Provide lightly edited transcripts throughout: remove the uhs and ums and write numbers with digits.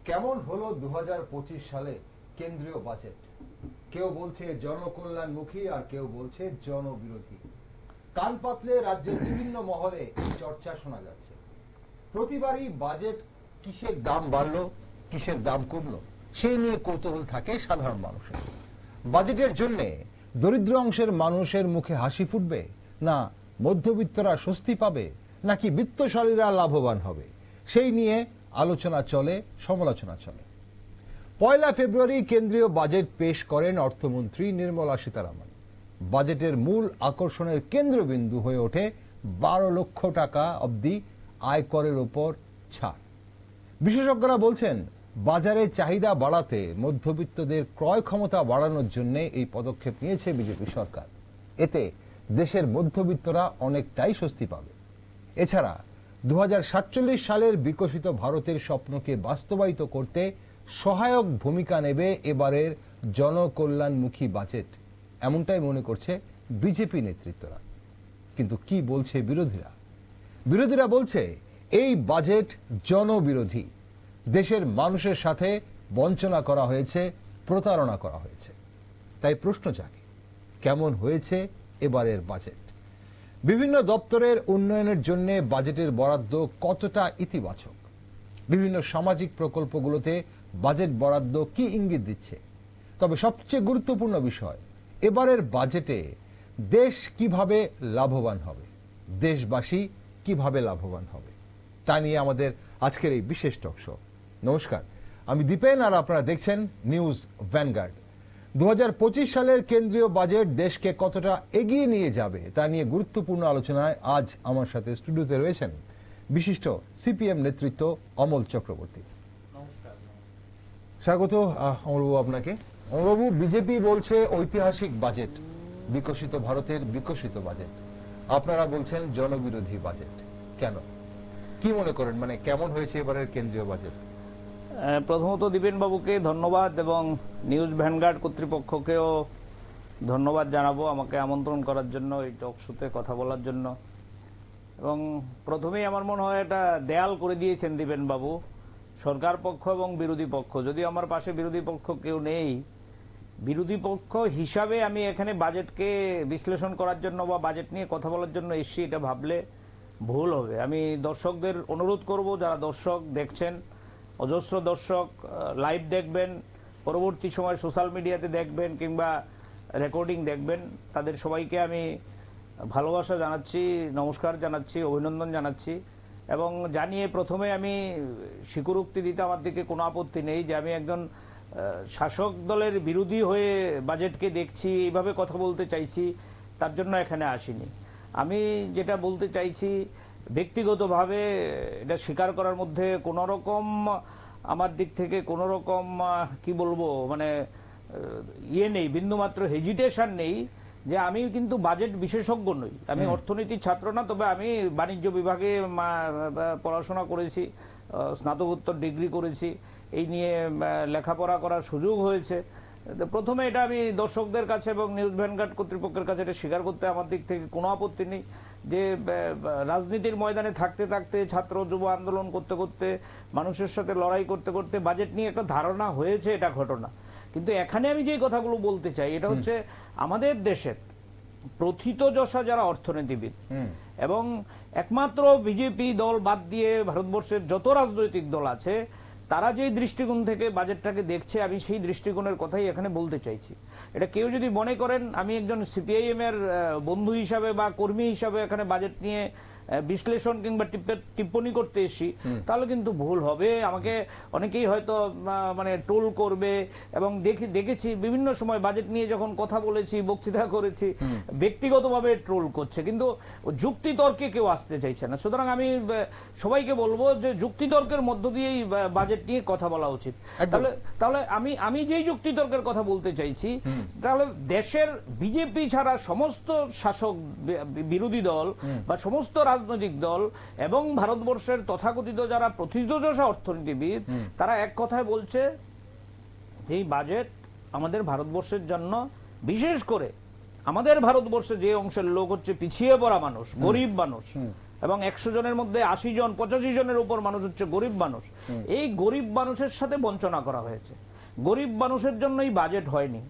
কেমন হলো 2025 সালে কেন্দ্রীয় বাজেট? কেউ বলছে জনকল্যাণমুখী আর কেউ বলছে জনবিরোধী। কান পাতলে রাজ্যের বিভিন্ন মহলে এই চর্চা শোনা যাচ্ছে। প্রতিবারই বাজেট কিসের দাম বাড়লো, কিসের দাম কমলো, সেই নিয়ে কৌতূহল থাকে সাধারণ মানুষের। বাজেটের জন্য দরিদ্র অংশের মানুষের মুখে হাসি ফুটবে, না মধ্যবিত্তরা স্বস্তি পাবে, নাকি বিত্তশালীরা লাভবান হবে, সেই নিয়ে আলোচনা চলে, সমালোচনা চলে। 1 ফেব্রুয়ারি কেন্দ্রীয় বাজেট পেশ করেন অর্থমন্ত্রী নির্মলা সীতারামন। বাজেটের মূল আকর্ষণের কেন্দ্রবিন্দু হয়ে ওঠে 12 লক্ষ টাকা অবধি আয়করের উপর ছাড়। বিশেষজ্ঞরা বলছেন, বাজারে চাহিদা বাড়াতে মধ্যবিত্তদের ক্রয় ক্ষমতা বাড়ানোর জন্য এই পদক্ষেপ নিয়েছে বিজেপি সরকার। এতে দেশের মধ্যবিত্তরা অনেকটাই স্বস্তি পাবে। এছাড়া 2047 সালের বিকশিত ভারতের স্বপ্নকে বাস্তবায়িত করতে সহায়ক ভূমিকা নেবে এবারের জনকল্যাণমুখী বাজেট, এমনটাই মনে করছে বিজেপি নেতৃত্বরা। কিন্তু কি বলছে বিরোধীরা? বিরোধীরা বলছে এই বাজেট জনবিরোধী, দেশের মানুষের সাথে বঞ্চনা করা হয়েছে, প্রতারণা করা হয়েছে। তাই প্রশ্ন জাগে, কেমন হয়েছে এবারের বাজেট? বিভিন্ন দপ্তরের উন্নয়নের জন্য বাজেটের বরাদ্দ কতটা ইতিবাচক? বিভিন্ন সামাজিক প্রকল্পগুলোতে বাজেট বরাদ্দ কি ইঙ্গিত দিচ্ছে? তবে সবচেয়ে গুরুত্বপূর্ণ বিষয়, এবারের বাজেটে দেশ কিভাবে লাভবান হবে, দেশবাসী কিভাবে লাভবান হবে, তা নিয়ে আমাদের আজকের এই বিশেষ টক শো। নমস্কার, আমি দীপেন আর আপনারা দেখছেন নিউজ ভ্যানগার্ড। 2025 সালের কেন্দ্রীয় বাজেট দেশকে কতটা এগিয়ে নিয়ে যাবে তা নিয়ে গুরুত্বপূর্ণ আলোচনায় আজ আমার সাথে স্টুডিওতে রয়েছেন বিশিষ্ট সিপিএম নেতৃত্ব অমল চক্রবর্তী। স্বাগত অমলবাবু আপনাকে। অমলবাবু, বিজেপি বলছে ঐতিহাসিক বাজেট, বিকশিত ভারতের বিকশিত বাজেট, আপনারা বলছেন জনবিরোধী বাজেট। কেন, কি মনে করেন, মানে কেমন হয়েছে এবারের কেন্দ্রীয় বাজেট? প্রথমত দীপেন বাবুকে ধন্যবাদ এবং নিউজ ভ্যানগার্ড কর্তৃপক্ষকেও ধন্যবাদ জানাবো আমাকে আমন্ত্রণ করার জন্য, এই টক শোতে কথা বলার জন্য। এবং প্রথমেই আমার মনে হয় এটা দেয়াল করে দিয়েছেন দীপেন বাবু, সরকার পক্ষ এবং বিরোধী পক্ষ। যদি আমার পাশে বিরোধী পক্ষ কেউ নেই, বিরোধী পক্ষ হিসাবে আমি এখানে বাজেটকে বিশ্লেষণ করার জন্য বা বাজেট নিয়ে কথা বলার জন্য এসছি, এটা ভাবলে ভুল হবে। আমি দর্শকদের অনুরোধ করব, যারা দর্শক দেখছেন, অজস্র দর্শক লাইভ দেখবেন, পরবর্তী সময় সোশ্যাল মিডিয়াতে দেখবেন কিংবা রেকর্ডিং দেখবেন, তাদের সবাইকে আমি ভালোবাসা জানাচ্ছি, নমস্কার জানাচ্ছি, অভিনন্দন জানাচ্ছি। এবং জানিয়ে প্রথমে আমি স্বীকারোক্তি দিতে আমার দিকে কোনো আপত্তি নেই যে আমি একজন শাসক দলের বিরোধী হয়ে বাজেটকে দেখছি, এইভাবে কথা বলতে চাইছি, তার জন্য এখানে আসিনি। আমি যেটা বলতে চাইছি, ব্যক্তিগতভাবে এটা স্বীকার করার মধ্যে কোনো রকম আমার দিক থেকে কোনো রকম কি বলবো, মানে ইয়ে নেই, বিন্দুমাত্র হেজিটেশন নেই যে আমি কিন্তু বাজেট বিশেষজ্ঞ নই। আমি অর্থনীতির ছাত্র না, তবে আমি বাণিজ্য বিভাগে পড়াশোনা করেছি, স্নাতকোত্তর ডিগ্রি করেছি, এই নিয়ে লেখাপড়া করার সুযোগ হয়েছে। প্রথমে এটা আমি দর্শকদের কাছে এবং নিউজ ভ্যানগার্ড কর্তৃপক্ষের কাছে এটা স্বীকার করতে আমার দিক থেকে কোনো আপত্তি নেই যে রাজনীতির ময়দানে থাকতে থাকতে, ছাত্র যুব আন্দোলন করতে করতে, মানুষের সাথে লড়াই করতে করতে বাজেট নিয়ে একটা ধারণা হয়েছে, এটা ঘটনা। কিন্তু এখানে আমি যে কথাগুলো বলতে চাই, এটা হচ্ছে আমাদের দেশের প্রথিতযশা যারা অর্থনীতিবিদ এবং একমাত্র বিজেপি দল বাদ দিয়ে ভারতবর্ষের যত রাজনৈতিক দল আছে, তারা যে দৃষ্টিকোণ থেকে বাজেটটাকে দেখছে, আমি সেই দৃষ্টিকোণের কথাই এখানে বলতে চাইছি। এটা কেউ যদি মনে করেন আমি একজন সিপিআইএম এর বন্ধু হিসাবে বা কর্মী হিসাবে এখানে বাজেট নিয়ে বিশ্লেষণ কিংবা টিপ্পণী করতে এসেছি, তাহলে কিন্তু ভুল হবে। আমাকে অনেকেই হয়তো মানে ট্রোল করবে, এবং দেখেছি বিভিন্ন সময় বাজেট নিয়ে যখন কথা বলেছি, বক্তৃতা করেছি, ব্যক্তিগতভাবে ট্রোল করছে, কিন্তু যুক্তিতর্কে কেউ আসতে চাইছে না। সুতরাং আমি সবাইকে বলবো যে যুক্তিতর্কের মধ্য দিয়েই বাজেট নিয়ে কথা বলা উচিত। তাহলে আমি যেই যুক্তিতর্কের কথা বলতে চাইছি, তাহলে দেশের বিজেপি ছাড়া সমস্ত শাসক বিরোধী দল বা সমস্ত রাজনৈতিক দল এবং ভারতবর্ষের তথাকথিত যারা প্রথিতযশা অর্থনীতিবিদ, তারা এক কথায় বলছে যে এই বাজেট আমাদের ভারতবর্ষের জন্য, বিশেষ করে আমাদের ভারতবর্ষে যে অংশের লোক হচ্ছে পিছিয়ে পড়া মানুষ, গরিব মানুষ, এবং 100 জনের মধ্যে 80 জন 85 জনের উপর মানুষ হচ্ছে গরিব মানুষ। এই গরিব মানুষের সাথে বঞ্চনা করা হয়েছে। গরিব মানুষের জন্যই বাজেট হয়নি।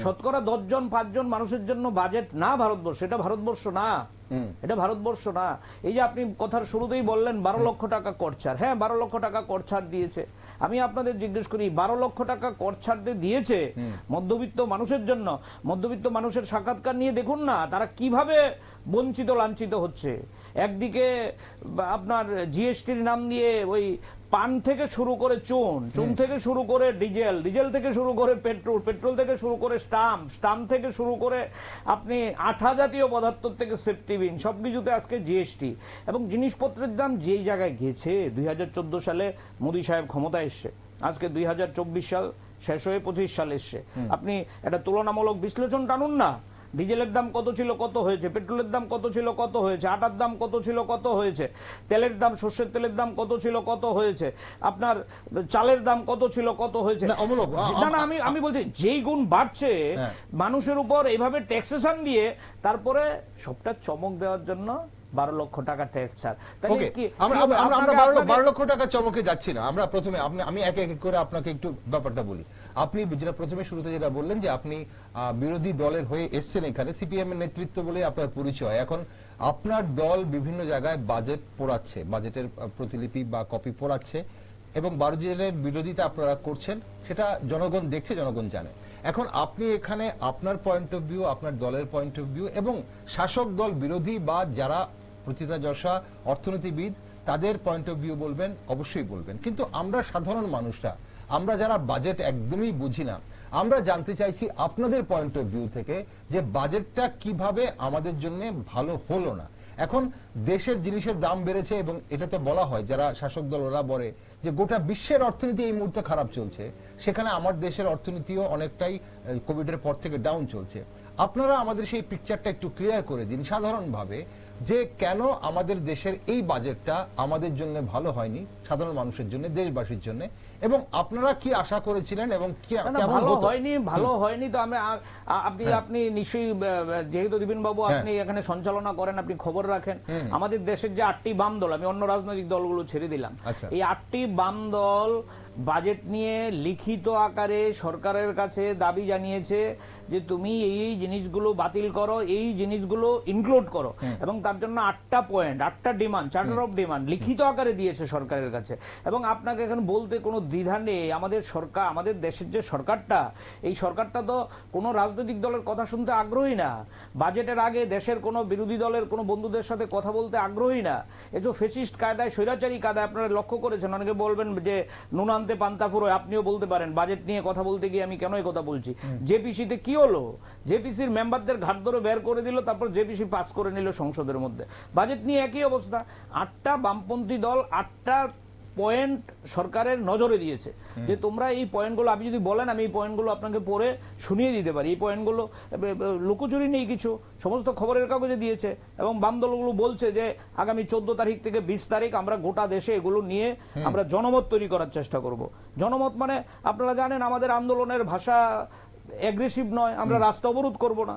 শতকরা 10 জন 5 জন মানুষের জন্য বাজেট না ভারতবর্ষ, এটা ভারতবর্ষ না, এটা ভারতবর্ষ না। এই যে আপনি কথার শুরুতেই বললেন 12 লক্ষ টাকা কর ছাড়, হ্যাঁ 12 লক্ষ টাকা কর ছাড় দিয়েছে। আমি আপনাদের জিজ্ঞেস করি 12 লক্ষ টাকা কর ছাড় দিয়েছে মধ্যবিত্ত মানুষের জন্য। মধ্যবিত্ত মানুষের সাক্ষাৎকার নিয়ে দেখুন না তারা কিভাবে বঞ্চিত লাঞ্ছিত হচ্ছে। একদিকে আপনার জিএসটির নাম দিয়ে ওই পান থেকে শুরু করে চুন, চুন থেকে শুরু করে ডিজেল, ডিজেল থেকে শুরু করে পেট্রোল, পেট্রোল থেকে শুরু করে স্টাম্প, স্টাম্প থেকে শুরু করে আপনি আঠা জাতীয় পদার্থ থেকে সেফটি বিন, সবকিছুতে আজকে জিএসটি। এবং জিনিসপত্রের দাম যেই জায়গায় গেছে, 2014 সালে মোদী সাহেব ক্ষমতায় এসছে, আজকে 2024 সাল শেষ হয়ে 25 সাল এসছে। আপনি একটা তুলনামূলক বিশ্লেষণ টানুন না, ডিজেলের দাম কত ছিল কত হয়েছে, পেট্রোলের দাম কত ছিল কত হয়েছে, আটার দাম কত ছিল কত হয়েছে, তেলের দাম সর্ষের তেলের দাম কত ছিল কত হয়েছে, আপনার চালের দাম কত ছিল কত হয়েছে। না না, আমি বলছি যেই গুণ বাড়ছে মানুষের উপর এইভাবে ট্যাক্সেশন দিয়ে তারপরে সবটা চমক দেওয়ার জন্য 12 লক্ষ টাকা ট্যাক্স ছাড়। তাহলে কি আমরা 12 লক্ষ টাকা চমকে যাচ্ছি না। আমরা প্রথমে আমি এক এক করে আপনাকে একটু ব্যাপারটা বলি। আপনি যেটা প্রথমে শুরুতে যেটা বললেন যে আপনি বিরোধী দলের হয়ে এসেছেন এখানে, সিপিএম এর নেতৃত্ব বলে আপনার পরিচয়। এখন আপনার দল বিভিন্ন জায়গায় বাজেট পোড়াচ্ছে, বাজেটের প্রতিলিপি বা কপি পোড়াচ্ছে এবং 12 জনের বিরোধিতা আপনারা করছেন, সেটা জনগণ দেখছে, জনগণ জানে। এখন আপনি এখানে আপনার পয়েন্ট অফ ভিউ, আপনার দলের পয়েন্ট অফ ভিউ এবং শাসক দল বিরোধী বা যারা প্রতিষ্ঠাযশা অর্থনীতিবিদ তাদের পয়েন্ট অফ ভিউ বলবেন, অবশ্যই বলবেন। কিন্তু আমরা সাধারণ মানুষরা, আমরা যারা বাজেট একদমই বুঝি না, আমরা জানতে চাইছি আপনাদের পয়েন্ট অফ ভিউ থেকে যে বাজেটটা কিভাবে আমাদের জন্য ভালো হলো না। এখন দেশের জিনিসের দাম বেড়েছে এবং এটা তো বলা হয়, যারা শাসক দল ওরা বলে যে গোটা বিশ্বের অর্থনীতি এই মুহূর্তে খারাপ চলছে, সেখানে আমার দেশের অর্থনীতিও অনেকটাই কোভিডের পর থেকে ডাউন চলছে। আপনারা আমাদের সেই পিকচারটা একটু ক্লিয়ার করে দিন সাধারণভাবে, যে কেন আমাদের দেশের এই বাজেটটা আমাদের জন্য ভালো হয়নি, সাধারণ মানুষের জন্য, দেশবাসীর জন্য, এবং আপনারা কি আশা করেছিলেন এবং কি ভালো হয়নি। ভালো হয়নি তো আপনি নিশ্চয়ই, যেহেতু দিবেন বাবু আপনি এখানে সঞ্চালনা করেন, আপনি খবর রাখেন, আমাদের দেশের যে 8টি বাম দল, আমি অন্য রাজনৈতিক দলগুলো ছেড়ে দিলাম, এই 8টি বাম দল বাজেট নিয়ে লিখিত আকারে সরকারের কাছে দাবি জানিয়েছে যে তুমি এই জিনিসগুলো বাতিল করো, এই জিনিসগুলো ইনক্লুড করো, এবং তার জন্য 8টা পয়েন্ট, 8টা ডিমান্ড, চার্টার অফ ডিমান্ড লিখিত আকারে দিয়েছে সরকারের কাছে। এবং আপনাকে এখন বলতে কোনো দ্বিধা নেই, আমাদের সরকার, আমাদের দেশের যে সরকারটা, এই সরকারটা তো কোনো রাজনৈতিক দলের কথা শুনতে আগ্রহী না, বাজেটের আগে দেশের কোনো বিরোধী দলের কোনো বন্ধুদের সাথে কথা বলতে আগ্রহী না। এই যে ফেসিস্ট কায়দায়, স্বৈরাচারী কায়দায়, আপনারা লক্ষ্য করেছেন, অনেকে বলবেন যে নুন আনতে পান্তা ফুরোয়, আপনিও বলতে পারেন বাজেট নিয়ে কথা বলতে গিয়ে আমি কেনই কথা বলছি। জেপিসিতে কি হলো, জেপিসির মেম্বারদের ঘাট ধরে বের করে দিল, তারপর জেপিসি পাস করে নিল সংসদের মধ্যে। বাজেট নিয়ে একই অবস্থা, 8টা বামপন্থী দল 8টা পয়েন্ট সরকারের নজরে দিয়েছে যে তোমরা এই পয়েন্টগুলো, আপনি যদি বলেন আমি এই পয়েন্টগুলো আপনাকে পড়ে শুনিয়ে দিতে পারি। এই পয়েন্টগুলো লুকোচুরি নেই কিছু, সমস্ত খবরের কাগজে দিয়েছে। এবং বাম দলগুলো বলছে যে আগামী 14 তারিখ থেকে 20 তারিখ আমরা গোটা দেশে এগুলো নিয়ে আমরা জনমত তৈরি করার চেষ্টা করব। জনমত মানে আপনারা জানেন আমাদের আন্দোলনের ভাষা এগ্রেসিভ নয়, আমরা রাস্তা অবরোধ করব না,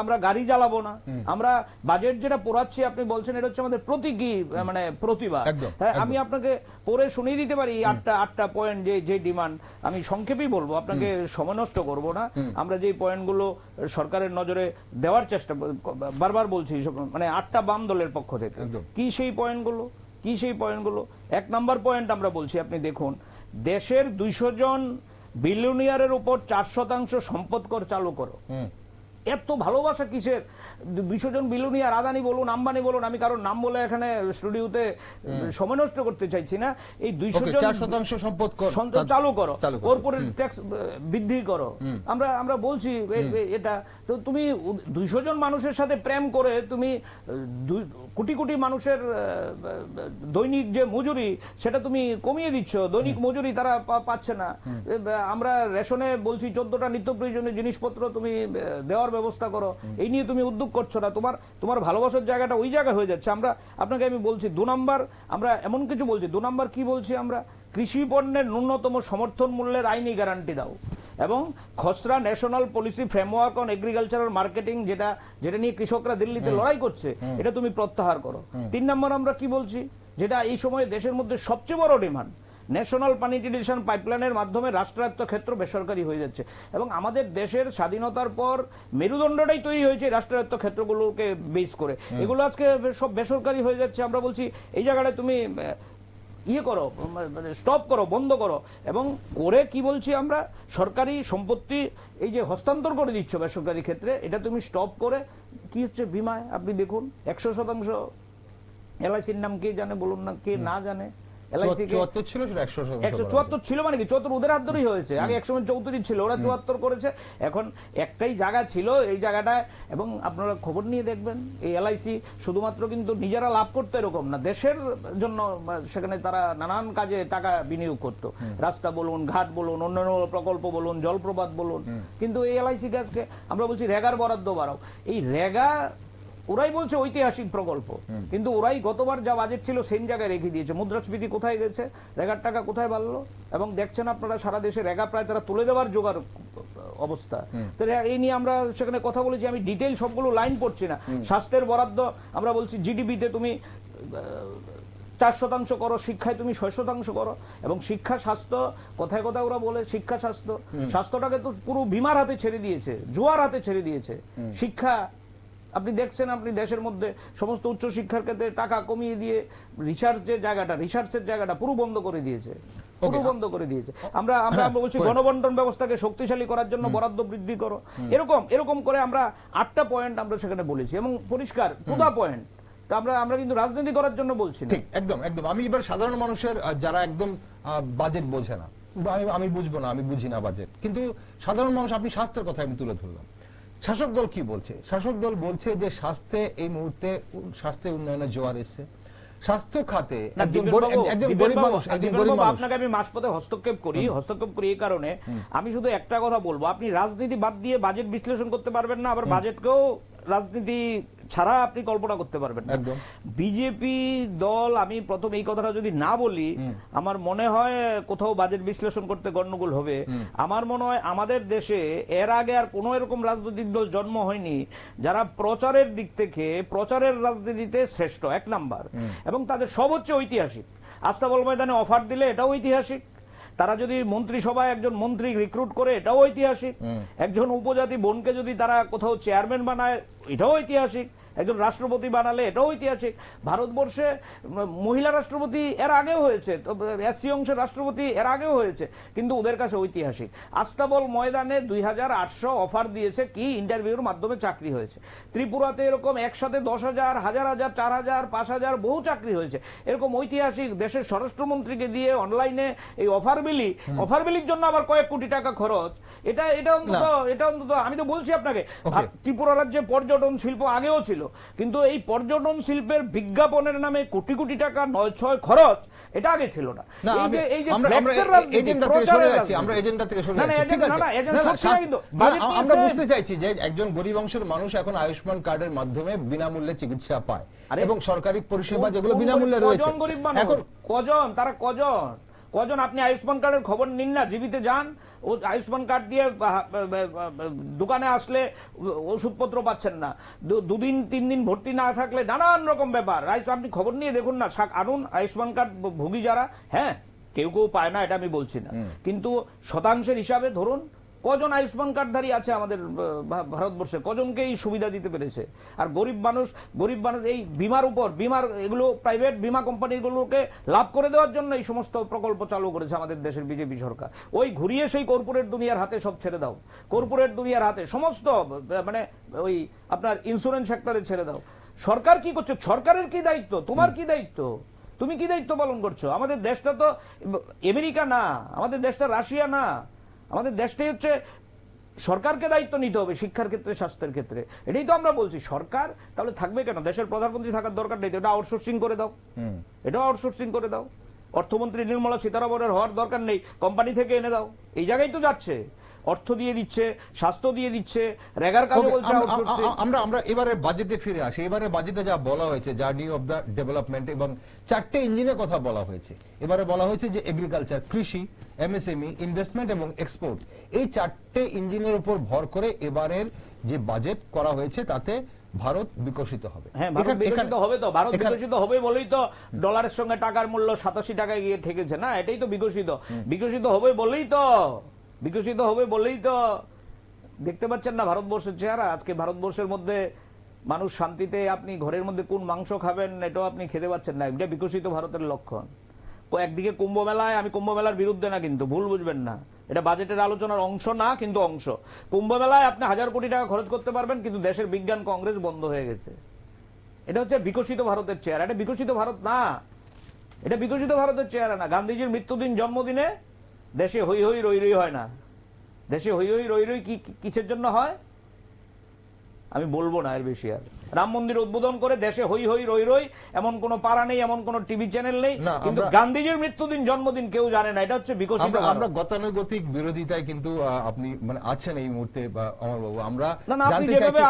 আমরা গাড়ি জ্বালাবো না, আমরা বাজেট যেটা পড়াচ্ছি আপনি বলছেন এটা হচ্ছে আমাদের প্রতীকী, মানে প্রতিবাদ। হ্যাঁ, আমি আপনাকে পড়ে শুনিয়ে দিতে পারি 8টা পয়েন্ট, যে ডিমান্ড, আমি সংক্ষেপেই বলবো, আপনাকে সময় নষ্ট করবো না। আমরা যে পয়েন্টগুলো সরকারের নজরে দেওয়ার চেষ্টা, বারবার বলছি, মানে 8টা বাম দলের পক্ষ থেকে কি সেই পয়েন্টগুলো, কি সেই পয়েন্টগুলো। 1 নম্বর পয়েন্ট আমরা বলছি, আপনি দেখুন, দেশের 200 জন বিলিয়নিয়ারের উপর 4% সম্পদ কর চালু করো। এত ভালোবাসা কিসের? 200 জন বিলিয়নিয়ার, আদানি বলুন, আম্বানি বলুন, আমি কারোর নাম বলে এখানে স্টুডিওতে সময় নষ্ট করতে চাইছি না। এই 200 জন 4% সম্পদ কর চালু করো, কর্পোরেট ট্যাক্স বৃদ্ধি করো। আমরা বলছি এটা তো, তুমি 200 জন মানুষের সাথে প্রেম করে তুমি কোটি কোটি মানুষের দৈনিক যে মজুরি সেটা তুমি কমিয়ে দিচ্ছ, দৈনিক মজুরি তারা পাচ্ছে না। আমরা রেশনে বলছি 14টা নিত্য প্রয়োজনীয় জিনিসপত্র তুমি দেওয়ার ব্যবস্থা করো, এই নিয়ে তুমি উদ্যোগ করছো না। তোমার ভালোবাসার জায়গাটা ওই জায়গায় হয়ে যাচ্ছে। আপনাকে আমি বলছি 2 নম্বর, আমরা এমন কিছু বলছি। 2 নম্বর কি বলছি আমরা? কৃষি পণ্যের ন্যূনতম সমর্থন মূল্যের আইনি গ্যারান্টি দাও। এবং খসড়া national policy framework on agricultural marketing যেটা নিয়ে কৃষকরা দিল্লিতে লড়াই করছে, এটা তুমি প্রত্যাহার করো। 3 নম্বর আমরা কি বলছি, যেটা এই সময়ে দেশের মধ্যে সবচেয়ে বড় ডিমান্ড, ন্যাশনাল পানিটেশন পাইপলাইনের মাধ্যমে রাষ্ট্রায়ত্ত ক্ষেত্র বেসরকারি হয়ে যাচ্ছে এবং আমাদের দেশের স্বাধীনতার পর মেরুদণ্ডটাই তৈরি হয়েছে রাষ্ট্রায়ত্ত ক্ষেত্রগুলোকে বেস করে, এগুলো আজকে সব বেসরকারি হয়ে যাচ্ছে। আমরা বলছি এই জায়গাটায় তুমি ইয়ে করো, স্টপ করো, বন্ধ করো। এবং করে কি বলছি আমরা, সরকারি সম্পত্তি এই যে হস্তান্তর করে দিচ্ছ বেসরকারি ক্ষেত্রে, এটা তুমি স্টপ করে কি হচ্ছে বিমায় আপনি দেখুন 100% এলআইসির নাম কে জানে বলুন না, কে না জানে? 74 ছিল, 174 ছিল মানে কি 74 ওদের হাত ধরেই হয়েছে, আগে 134 ছিল, ওরা 74 করেছে। এখন একটাই জায়গা ছিল এই জায়গাটায়, এবং আপনারা খবর নিয়ে দেখবেন এই এলআইসি শুধুমাত্র কিন্তু নিজেরা লাভ করতো এরকম না, দেশের জন্য সেখানে তারা নানান কাজে টাকা বিনিয়োগ করতো, রাস্তা বলুন, ঘাট বলুন, অন্যান্য প্রকল্প বলুন, জলপ্রপাত বলুন। কিন্তু এই এলআইসি আজকে আমরা বলছি রেগার বরাদ্দ বাড়াও, এই রেগা ওরাই বলছে ঐতিহাসিক প্রকল্প, কিন্তু ওরাই গতবার যা বাজেট ছিল সেই জায়গায় রেখে দিয়েছে। মুদ্রাস্ফীতি কোথায় গেছে, রেগার টাকা কোথায় বাড়লো? এবং দেখছেন আপনারা সারা দেশে রেগা প্রায় তারা তুলে দেওয়ার জোগাড় অবস্থা। তো এই নিয়ে আমরা সেখানে কথা বলেছি, আমি ডিটেইল সবগুলো লাইন পড়ছি না। স্বাস্থ্যের বরাদ্দ আমরা বলছি জিডিপিতে তুমি 4% করো, শিক্ষায় তুমি 6% করো, এবং শিক্ষা স্বাস্থ্য কথায় কথায় ওরা বলে শিক্ষা স্বাস্থ্য, স্বাস্থ্যটাকে তো পুরো বিমার হাতে ছেড়ে দিয়েছে, জোয়ার হাতে ছেড়ে দিয়েছে। শিক্ষা আপনি দেখছেন, আপনি দেশের মধ্যে সমস্ত উচ্চ শিক্ষার ক্ষেত্রে টাকা কমিয়ে দিয়ে রিসার্চের জায়গাটা পুরো বন্ধ করে দিয়েছে, পুরো বন্ধ করে দিয়েছে। আমরা বলছি গণবন্টন ব্যবস্থাকে শক্তিশালী করার জন্য বরাদ্দ বৃদ্ধি করো, এরকম করে আমরা 8টা পয়েন্ট আমরা সেখানে বলেছি, এবং পরিষ্কার পুরা পয়েন্ট। আমরা কিন্তু রাজনীতি করার জন্য বলছি না। ঠিক, একদম একদম। আমি এবার সাধারণ মানুষের যারা একদম বাজেট বোঝে না, আমি বুঝবো না, আমি বুঝি না বাজেট, কিন্তু সাধারণ মানুষ, আপনি স্বাস্থ্যের কথা আমি তুলে ধরলাম, শাসক দল কি বলছে? শাসক দল বলছে যে স্বাস্থ্যে এই মুহূর্তে স্বাস্থ্য উন্নয়নের জোয়ার এসছে, স্বাস্থ্য খাতে একজন গরিব মানুষ, আপনাকে আমি মাঝপথে হস্তক্ষেপ করি এই কারণে আমি শুধু একটা কথা বলবো, আপনি রাজনীতি বাদ দিয়ে বাজেট বিশ্লেষণ করতে পারবেন না, আবার বাজেটকেও রাজনীতি ছাড়া আপনি কল্পনা করতে পারবেন না। বিজেপি দল, আমি প্রথম এই কথাটা যদি না বলি, আমার মনে হয় কোথাও বাজেট বিশ্লেষণ করতে গন্ডগোল হবে। আমার মনে হয় আমাদের দেশে এর আগে আর কোন এরকম রাজনৈতিক দল জন্ম হয়নি যারা প্রচারের দিক থেকে প্রচারের রাজনীতিতে শ্রেষ্ঠ, 1 নাম্বার, এবং তাদের সব হচ্ছে ঐতিহাসিক। আস্তাবল ময়দানে অফার দিলে এটাও ঐতিহাসিক, তারা যদি মন্ত্রিসভায় একজন মন্ত্রী রিক্রুট করে এটাও ঐতিহাসিক, একজন উপজাতি বোনকে যদি তারা কোথাও চেয়ারম্যান বানায় এটাও ঐতিহাসিক, একজন রাষ্ট্রপতি বানালে এটাও ঐতিহাসিক। ভারতবর্ষে মহিলা রাষ্ট্রপতি এর আগেও হয়েছে, এসসি অংশের রাষ্ট্রপতি এর আগেও হয়েছে, কিন্তু ওদের কাছে ঐতিহাসিক। আস্তাবল ময়দানে 2800 অফার দিয়েছে, কি ইন্টারভিউর মাধ্যমে চাকরি হয়েছে। ত্রিপুরাতে এরকম একসাথে 10,000, 1,000, 4,000, 5,000 বহু চাকরি হয়েছে। এরকম ঐতিহাসিক দেশের স্বরাষ্ট্রমন্ত্রীকে দিয়ে অনলাইনে এই অফার বিলির জন্য আবার কয়েক কোটি টাকা খরচ, এটা অন্তত আমি তো বলছি আপনাকে, ত্রিপুরা রাজ্যে পর্যটন শিল্প আগেও ছিল, কিন্তু এই পর্যটন শিল্পের বিজ্ঞাপনের নামে কোটি কোটি টাকা 9-6 খরচ, এটা আগে ছিল না। এই যে আমরা এজেন্ডা থেকে সরে যাচ্ছি, আমরা বুঝতে চাইছি যে একজন গরিব অংশের মানুষ এখন আয়ুষ্মান কার্ডের মাধ্যমে বিনামূল্যে চিকিৎসা পায়, এবং সরকারি পরিষেবা যেগুলো বিনামূল্যে রয়েছে, গরিব মানুষ কজন আপনি আয়ুষ্মান কার্ডের খবর নিন না, জীবিতে যান, ও আয়ুষ্মান কার্ড দিয়ে দোকানে আসলে ওষুধপত্র পাচ্ছেন না, 2 দিন 3 দিন ভর্তি না থাকলে নানান রকম ব্যাপার। আপনি খবর নিয়ে দেখুন না, আনুন আয়ুষ্মান কার্ড ভোগী যারা, হ্যাঁ কেউ পায় না এটা আমি বলছি না, কিন্তু শতাংশের হিসাবে ধরুন কজন আয়ুষ্মান কার্ডধারী আছে আমাদের ভারতবর্ষে, কজনকে এই সুবিধা দিতে পেরেছে। আর গরিব মানুষ এই বিমার এগুলো প্রাইভেট বিমা কোম্পানিগুলোকে লাভ করে দেওয়ার জন্য এই সমস্ত প্রকল্প চালু করেছে আমাদের দেশের বিজেপি সরকার। ওই ঘুরিয়ে সেই কর্পোরেট দুনিয়ার হাতে সব ছেড়ে দাও, কর্পোরেট দুনিয়ার হাতে সমস্ত, মানে ওই আপনার ইন্স্যুরেন্স সেক্টরে ছেড়ে দাও। সরকার কি করছে? সরকারের কি দায়িত্ব? তোমার কি দায়িত্ব? তুমি কি দায়িত্ব পালন করছো? আমাদের দেশটা তো আমেরিকা না, আমাদের দেশটা রাশিয়া না, আমাদের দেশটাই হচ্ছে, সরকারকে দায়িত্ব নিতে হবে শিক্ষার ক্ষেত্রে, স্বাস্থ্যের ক্ষেত্রে। এটাই তো আমরা বলছি। সরকার তাহলে থাকবে কেন? দেশের প্রধানমন্ত্রী থাকার দরকার নেই, এটা আউটসোর্সিং করে দাও, অর্থমন্ত্রী নির্মলা সীতারামনের হওয়ার দরকার নেই, কোম্পানি থেকে এনে দাও, এই জায়গায় তো যাচ্ছে। অর্থ দিয়ে দিচ্ছে, স্বাস্থ্য দিয়ে দিচ্ছে, রেগার কাজও বলছে আউটসোর্সিং। আমরা এবারে বাজেটে ফিরে আসি। এবারে বাজেটে যা বলা হয়েছে জার্নি অফ দ্য ডেভেলপমেন্ট, এবং 4টে ইঞ্জিনের কথা বলা হয়েছে। এবারে বলা হয়েছে যে এগ্রিকালচার, কৃষি, এমএসএমই, ইনভেস্টমেন্ট এবং এক্সপোর্ট, এই 4টে ইঞ্জিনের উপর ভর করে এবারের যে বাজেট করা হয়েছে তাতে ভারত বিকশিত হবে। হ্যাঁ, ভারত বিকশিত হবে তো, ভারত বিকশিত হবে বলেই তো ডলারের সঙ্গে টাকার মূল্য 87 টাকায় গিয়ে ঠেকেছে না, এটাই তো বিকশিত। বিকশিত হবে বলেই তো, বিকশিত হবে বলেই তো দেখতে পাচ্ছেন না ভারতবর্ষের চেহারা। আজকে ভারতবর্ষের মধ্যে মানুষ শান্তিতে, আপনি ঘরের মধ্যে কোন মাংস খাবেন এটাও আপনি খেতে পাচ্ছেন না, এটা বিকশিত ভারতের লক্ষণ। একদিকে কুম্ভ মেলায়, আমি কুম্ভ মেলার বিরুদ্ধে না, কিন্তু ভুল বুঝবেন না, এটা বাজেটের আলোচনার অংশ না, কিন্তু অংশ। কুম্ভ মেলায় আপনি 1000 কোটি টাকা খরচ করতে পারবেন, কিন্তু দেশের বিজ্ঞান কংগ্রেস বন্ধ হয়ে গেছে। এটা হচ্ছে বিকশিত ভারতের চেহারা, এটা বিকশিত ভারত না, এটা বিকশিত ভারতের চেহারা না। গান্ধীজির মৃত্যুদিন, জন্মদিনে দেশে হই হই রই রই হয় না। দেশে হই হই রই রই কিসের জন্য হয় আমি বলবো না এর বেশি। আর রাম মন্দির উদ্বোধন করে দেশে হই হই রই রই এমন কোন পাড়া নেই, এমন কোন টিভি চ্যানেল নেই, কিন্তু গান্ধীজির মৃত্যুদিন, জন্মদিন কেউ জানে না। এটা হচ্ছে বিকশিত ভারত। আমরা গতানুগতিক বিরোধিতায় কিন্তু আপনি মানে আছেন এই মুহূর্তে অমর বাবু। আমরা না, আপনি যেভাবে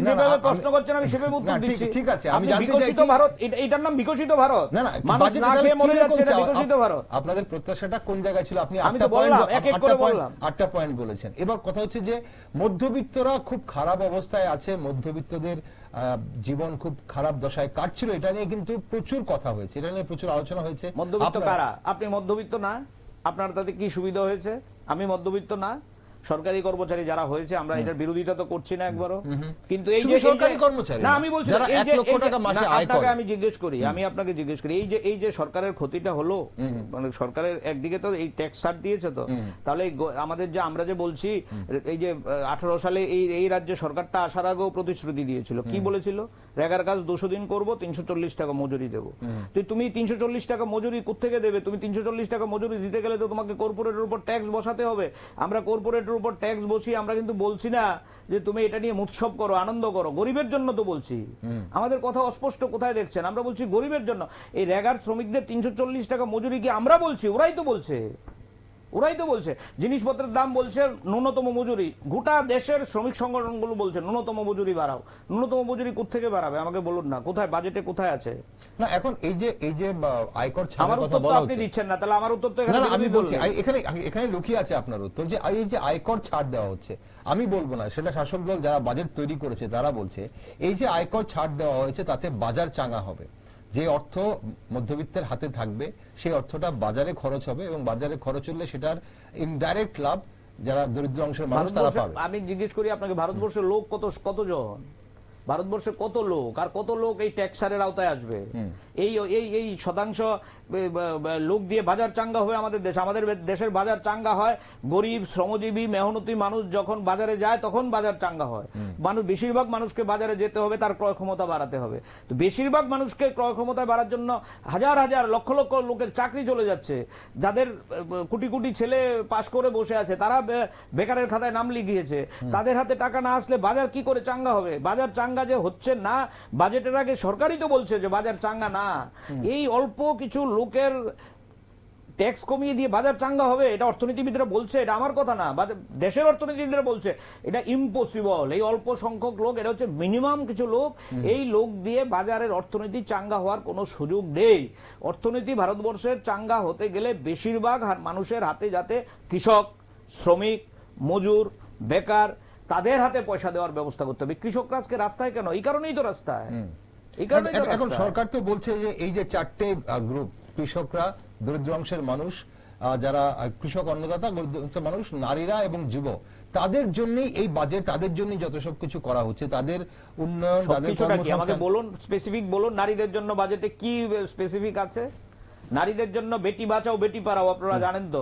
যেভাবে প্রশ্ন করছেন আমি সেভাবে উত্তর দিচ্ছি। ঠিক আছে, আমি জানতে বিকশিত ভারত, এটার নাম বিকশিত ভারত। না না, মানুষ না খেয়ে মরে যাচ্ছে, এটা বিকশিত ভারত। আপনাদের প্রত্যাশাটা কোন জায়গায় ছিল? আপনি আমি তো বললাম, এক এক করে বললাম, 8টা পয়েন্ট বলেছেন। এবার কথা হচ্ছে যে মধ্যবিত্তরা খুব খারাপ অবস্থায় আছে, মধ্যবিত্তদের জীবন খুব খারাপ দশায় কাটছিল, এটা নিয়ে কিন্তু প্রচুর কথা হয়েছে, এটা নিয়ে প্রচুর আলোচনা হয়েছে। মধ্যবিত্ত কারা? আপনি মধ্যবিত্ত না? আপনার তাতে কি সুবিধা হয়েছে? আমি মধ্যবিত্ত না? সরকারি কর্মচারী যারা হয়েছে, আমরা এটার বিরোধিতা তো করছি না একবারও, কিন্তু এই যে সরকারি কর্মচারী না, আমি বলছি যারা 1 লক্ষ টাকা মাসে আয় করে, আমি জিজ্ঞেস করি, আমি আপনাকে জিজ্ঞেস করি, এই যে সরকারের ক্ষতিটা হলো, মানে সরকারের একদিকে তো এই ট্যাক্স ছাড় দিয়েছে, তো তাহলে আমাদের যে আমরা যে বলছি এই যে 18 সালে এই রাজ্যে সরকারটা আসার আগেও প্রতিশ্রুতি দিয়েছিল, কি বলেছিল? রেগার কাজ 200 দিন করব, 340 টাকা মজুরি দেবো। তো তুমি 340 টাকা মজুরি কোত্থেকে দেবে? তুমি 340 টাকা মজুরি দিতে গেলে তো তোমাকে কর্পোরেটের উপর ট্যাক্স বসাতে হবে। আমরা কর্পোরেটের উপর ট্যাক্স বসি, আমরা কিন্তু বলছি না যে তুমি এটা নিয়ে উৎসব করো, আনন্দ করো, গরিবের জন্য তো বলছি। আমাদের কথা অস্পষ্ট কোথায় দেখছেন? আমরা বলছি গরিবের জন্য। এই রেগার শ্রমিকদের 340 টাকা মজুরি কি আমরা বলছি? ওরাই তো বলছে, ওরাই তো বলছে। জিনিসপত্রের দাম বলছে ন্যূনতম মজুরি, গোটা দেশের শ্রমিক সংগঠনগুলো বলছে ন্যূনতম মজুরি বাড়াও। ন্যূনতম মজুরি কোত্থেকে বাড়াবে আমাকে বলুন না, কোথায় বাজেটে কোথায় আছে? না, এখন এই যে আয়কর ছাড়ের কথা বলা হচ্ছে, আপনি দিচ্ছেন না, তাহলে আমার উত্তর তো এখানে আমি বলছি, এখানে লুকিয়ে আছে আপনার উত্তর, যে এই যে আয়কর ছাড় দেওয়া হচ্ছে, আমি বলবো না, সেটা শাসক দল যারা বাজেট তৈরি করেছে তারা বলছে, এই যে আয়কর ছাড় দেওয়া হয়েছে তাতে বাজার চাঙ্গা হবে। যে অর্থ মধ্যবিত্তের হাতে থাকবে সেই অর্থটা বাজারে খরচ হবে, এবং বাজারে খরচ হলে সেটার ইনডাইরেক্ট লাভ যারা দরিদ্র অংশের মানুষ তারা পাবে। আমি জিজ্ঞেস করি আপনাকে, ভারতবর্ষের লোক কতজন? ভারতবর্ষে কত লোক, আর কত লোক এই ট্যাক্সারের আওতায় আসবে? এই শতাংশ লোক দিয়ে বাজার চাঙ্গা হবে আমাদের দেশ। আমাদের দেশের বাজার চাঙ্গা হয় গরিব, শ্রমজীবী, মেহনতি মানুষ যখন বাজারে যায় তখন বাজার চাঙ্গা হয়। মানুষ, বেশিরভাগ মানুষকে বাজারে যেতে হবে, তার ক্রয় ক্ষমতা বাড়াতে হবে। তো বেশিরভাগ মানুষকে ক্রয় ক্ষমতা বাড়ার জন্য হাজার হাজার লক্ষ লক্ষ লোকের চাকরি চলে যাচ্ছে। যাদের কোটি কোটি ছেলে পাশ করে বসে আছে, তারা বেকারের খাতায় নাম লিখিয়েছে, তাদের হাতে টাকা না আসলে বাজার কি করে চাঙ্গা হবে? বাজার চাঙ্গা যে হচ্ছে না, বাজেটের আগে সরকারই তো বলছে যে বাজার চাঙ্গা না। এই অল্প কিছু লোকের ট্যাক্স কমিয়ে দিয়ে বাজার চাঙ্গা হবে, এটা অর্থনীতিবিদরা বলছে, এটা আমার কথা না, দেশের অর্থনীতিবিদরা বলছে এটা ইম্পসিবল। এই অল্প সংখ্যক লোক, এটা হচ্ছে মিনিমাম কিছু লোক, এই লোক দিয়ে বাজারের অর্থনীতি চাঙ্গা হওয়ার কোনো সুযোগ নেই। অর্থনীতি ভারতবর্ষের চাঙ্গা হতে গেলে বেশিরভাগ মানুষের হাতে যাতে কৃষক, শ্রমিক, মজুর, বেকার, তাদের হাতে পয়সা দেওয়ার ব্যবস্থা করতে হবে। কৃষকরা আজকে রাস্তায় কেন? এই কারণেই তো রাস্তায়। এখন সরকার তো বলছে যে এই যে 4টে গ্রুপ, কৃষকরা, দরিদ্র অংশের মানুষ, যারা কৃষক অন্নদাতা, দরিদ্র মানুষ, নারীরা এবং যুব, তাদের জন্যই এই বাজেট, তাদের জন্যই যত সব কিছু করা হচ্ছে, তাদের উন্নয়ন, তাদের কর্মসংস্থান। আমাকে বলুন, স্পেসিফিক বলুন, নারীদের জন্য বাজেটে কি স্পেসিফিক আছে? নারীদের জন্য বেটি বাঁচাও বেটি পড়াও, আপনারা জানেন তো,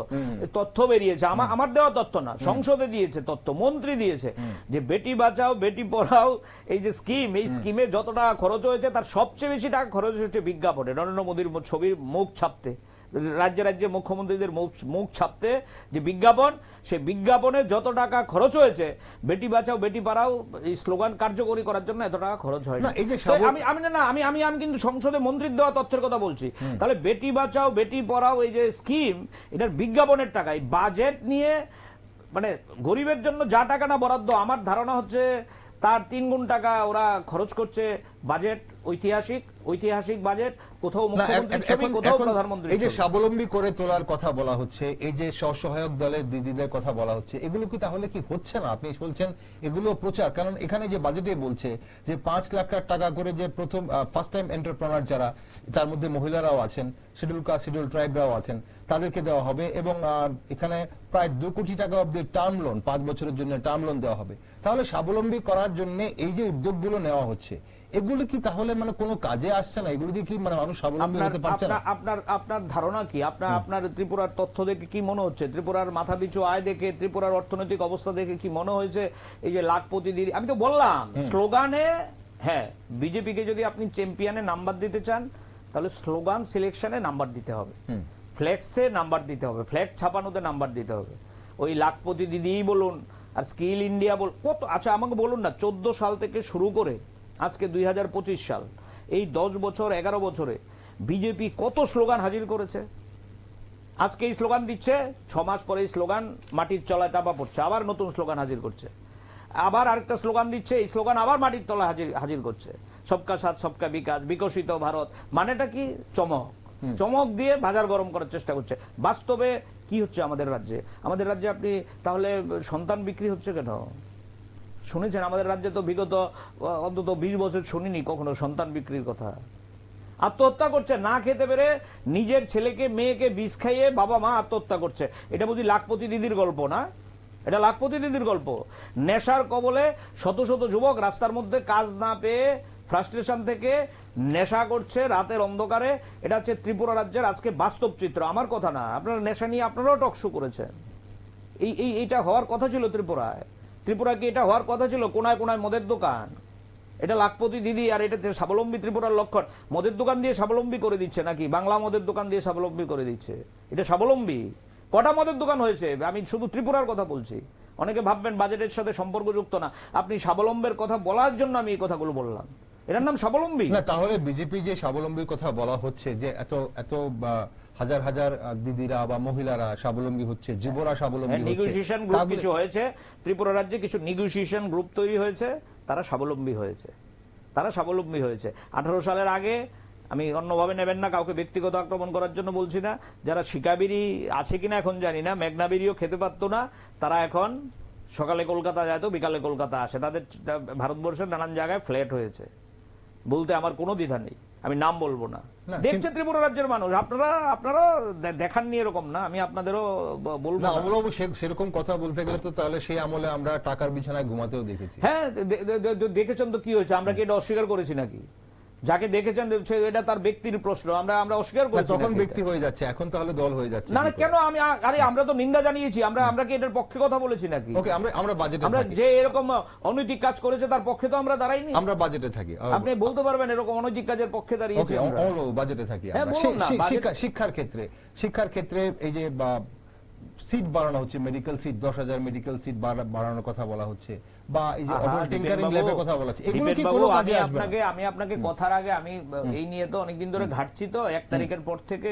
তথ্য বেরিয়েছে, আমার দেওয়া তথ্য না, সংসদে দিয়েছে তথ্য, মন্ত্রী দিয়েছে, যে বেটি বাঁচাও বেটি পড়াও এই যে স্কিম, এই স্কিমে যত টাকা খরচ হয়েছে তার সবচেয়ে বেশি টাকা খরচ হয়েছে বিজ্ঞাপনে, নরেন্দ্র মোদীর ছবির মুখ ছাপতে, রাজ্যে রাজ্যে মুখ্যমন্ত্রীদের মুখ ছাপতে যে বিজ্ঞাপন, সে বিজ্ঞাপনে যত টাকা খরচ হয়েছে বেটি বাঁচাও বেটি পড়াও এই স্লোগান কার্যকরী করার জন্য এত টাকা খরচ হয় না। আমি কিন্তু সংসদে মন্ত্রীর দেওয়া তথ্যের কথা বলছি। তাহলে বেটি বাঁচাও বেটি পড়াও এই যে স্কিম, এটার বিজ্ঞাপনের টাকা, এই বাজেট নিয়ে মানে গরিবের জন্য যা টাকা না বরাদ্দ, আমার ধারণা হচ্ছে তার 3 গুণ টাকা ওরা খরচ করছে। বাজেট ঐতিহাসিক বাজেট, কোথাও মুখ্যমন্ত্রীর ছবি, কোথাও প্রধানমন্ত্রীর ছবি। এই যে স্বাবলম্বী করে তোলার কথা বলা হচ্ছে, এই যে স্বসহায়ক দলের দিদিদের কথা বলা হচ্ছে, এগুলো কি তাহলে কি হচ্ছে না? আপনি বলছেন এগুলো প্রচার, কারণ এখানে যে বাজেটে বলছে যে 5 লাখ টাকা করে যে প্রথম ফার্স্ট টাইম এন্টারপ্রেনার যারা, তার মধ্যে মহিলারাও আছেন, শিডিউল কাস্ট শিডিউল ট্রাইবরাও আছেন, তাদেরকে দেওয়া হবে, এবং এখানে প্রায় 2 কোটি টাকা অব্দি টার্ম লোন, 5 বছরের জন্য টার্ম লোন দেওয়া হবে। তাহলে স্বাবলম্বী করার জন্য এই যে উদ্যোগগুলো নেওয়া হচ্ছে, এগুলো কি তাহলে মানে কোনো কাজে আসছে না? এগুলো দিয়ে কি মানে মানুষ স্বাবলম্বী হতে পারছে না? আপনার ধারণা কি? আপনার ত্রিপুরার তথ্য দেখে কি মনে হচ্ছে? ত্রিপুরার মাথাপিছু আয় দেখে, ত্রিপুরার অর্থনৈতিক অবস্থা দেখে কি মনে হয়েছে এই যে লাখপতি দিদি? আমি তো বললাম স্লোগানে, হ্যাঁ, বিজেপিকে যদি আপনি চ্যাম্পিয়নে নাম্বার দিতে চান তাহলে স্লোগান সিলেকশনে নাম্বার দিতে হবে, ফ্লেক্সে নাম্বার দিতে হবে, ফ্লেক্স ছাপানোতে নাম্বার দিতে হবে। ওই লাখপতি দিদিই বলুন আর স্কিল ইন্ডিয়া বল, কত, আচ্ছা আমাকে বলুন না, 14 সাল থেকে শুরু করে আজকে 2025 সাল, এই 10 বছর 11 বছরে বিজেপি কত স্লোগান হাজির করেছে। আজকে এই স্লোগান দিচ্ছে, 6 মাস পরে এই স্লোগান মাটির তলায় চাপা পড়ছে, আবার নতুন স্লোগান হাজির করছে, আবার আরেকটা স্লোগান দিচ্ছে, এই স্লোগান আবার মাটির তলায় হাজির করছে, সবকা সাথ সবকা বিকাশ, বিকশিত ভারত। মানেটা কি? চমক দিয়ে বাজার গরম করার চেষ্টা করছে। বাস্তবে কি হচ্ছে আমাদের রাজ্যে? আমাদের রাজ্যে আপনি তাহলে সন্তান বিক্রি হচ্ছে কেন শুনেছেন? আমাদের রাজ্যে তো বিগত অন্তত 20 বছর শুনিনি কখনো সন্তান বিক্রির কথা। আত্মহত্যা করছে না খেতে পেরে, নিজের ছেলেকে মেয়েকে বিষ খাইয়ে বাবা মা আত্মহত্যা করছে। এটা বুঝি লাখপতি দিদির গল্প না? এটা লাখপতি দিদির গল্প। নেশার কবলে শত শত যুবক রাস্তার মধ্যে কাজ না পেয়ে ফ্রাস্ট্রেশন থেকে নেশা করছে রাতের অন্ধকারে। এটা হচ্ছে ত্রিপুরা রাজ্যের আজকে বাস্তব চিত্র, আমার কথা না। আপনারা নেশা নিয়ে আপনারাও টকশো করেছেন। এইটা হওয়ার কথা ছিল ত্রিপুরায়। ত্রিপুরা কি এটা হওয়ার কথা ছিল? কোনায় কোনায় মদের দোকান। এটা লাখপতি দিদি আর এটা স্বাবলম্বী ত্রিপুরার লক্ষণ। মদের দোকান দিয়ে স্বাবলম্বী করে দিচ্ছে নাকি? বাংলা মদের দোকান দিয়ে স্বাবলম্বী করে দিচ্ছে। এটা স্বাবলম্বী? কটা মদের দোকান হয়েছে? আমি শুধু ত্রিপুরার কথা বলছি। অনেকে ভাববেন বাজেটের সাথে সম্পর্কযুক্ত না। আপনি স্বাবলম্বীর কথা বলার জন্য আমি এই কথাগুলো বললাম। এটার নাম স্বাবলম্বী না। তাহলে বিজেপি যে স্বাবলম্বীর কথা বলা হচ্ছে, যে এত হাজার হাজার দিদিরা বা মহিলারা স্বাবলম্বী হচ্ছে, যুবরা স্বাবলম্বী হচ্ছে, নেগোসিয়েশন গ্রুপ কিছু হয়েছে ত্রিপুরা রাজ্যে, কিছু নেগোসিয়েশন গ্রুপ তৈরি হয়েছে, তারা স্বাবলম্বী হয়েছে। 18 সালের আগে, আমি অন্যভাবে নেবেন না, কাউকে ব্যক্তিগত আক্রমণ করার জন্য বলছি না, যারা শিকাবিরি আছে কিনা এখন জানি না, মেঘনাবিরিও খেতে পারতো না, তারা এখন সকালে কলকাতা যায় তো বিকালে কলকাতা আসে। তাদের ভারতবর্ষের নানান জায়গায় ফ্ল্যাট হয়েছে, বলতে আমার কোনো দ্বিধা নেই, আমি নাম বলবো না। দেখছে ত্রিপুরা রাজ্যের মানুষ। আপনারা দেখাননি এরকম না, আমি আপনাদেরও বলবো না। সেরকম কথা বলতে গেলে তো তাহলে সেই আমলে আমরা টাকার বিছানায় ঘুমাতেও দেখেছি। হ্যাঁ, দেখেছেন তো, কি হয়েছে? আমরা কি এটা অস্বীকার করেছি নাকি? যাকে দেখেছেন এটা তার ব্যক্তির প্রশ্ন, আমরা অস্বীকার করেছি। তখন ব্যক্তি হয়ে যাচ্ছে, এখন তাহলে দল হয়ে যাচ্ছে না। কেন? আমরা তো নিন্দা জানিয়েছি। আমরা কি এটার পক্ষে কথা বলেছি নাকি? ওকে, আমরা বাজেটে, আমরা যে এরকম অনৈতিক কাজ করেছে তার পক্ষে তো আমরা দাঁড়াইনি। আমরা বাজেটে থাকি। আপনি বলতে পারবেন এরকম অনৈতিক কাজের পক্ষে দাঁড়িয়েছি আমরা? বাজেটে থাকি। শিক্ষার ক্ষেত্রে এই যে সিট বাড়ানো হচ্ছে, মেডিকেল সিট 10,000 মেডিকেল সিট বাড়ানোর কথা বলা হচ্ছে, বা এই যে অটল টিঙ্কারিং ল্যাবের কথা বলা হচ্ছে, এগুলো কি কোনো কাজে আসবে না? আমি আপনাকে কথার আগে, আমি এই নিয়ে তো অনেকদিন ধরে ঘাটছি, তো 1 তারিখের পর থেকে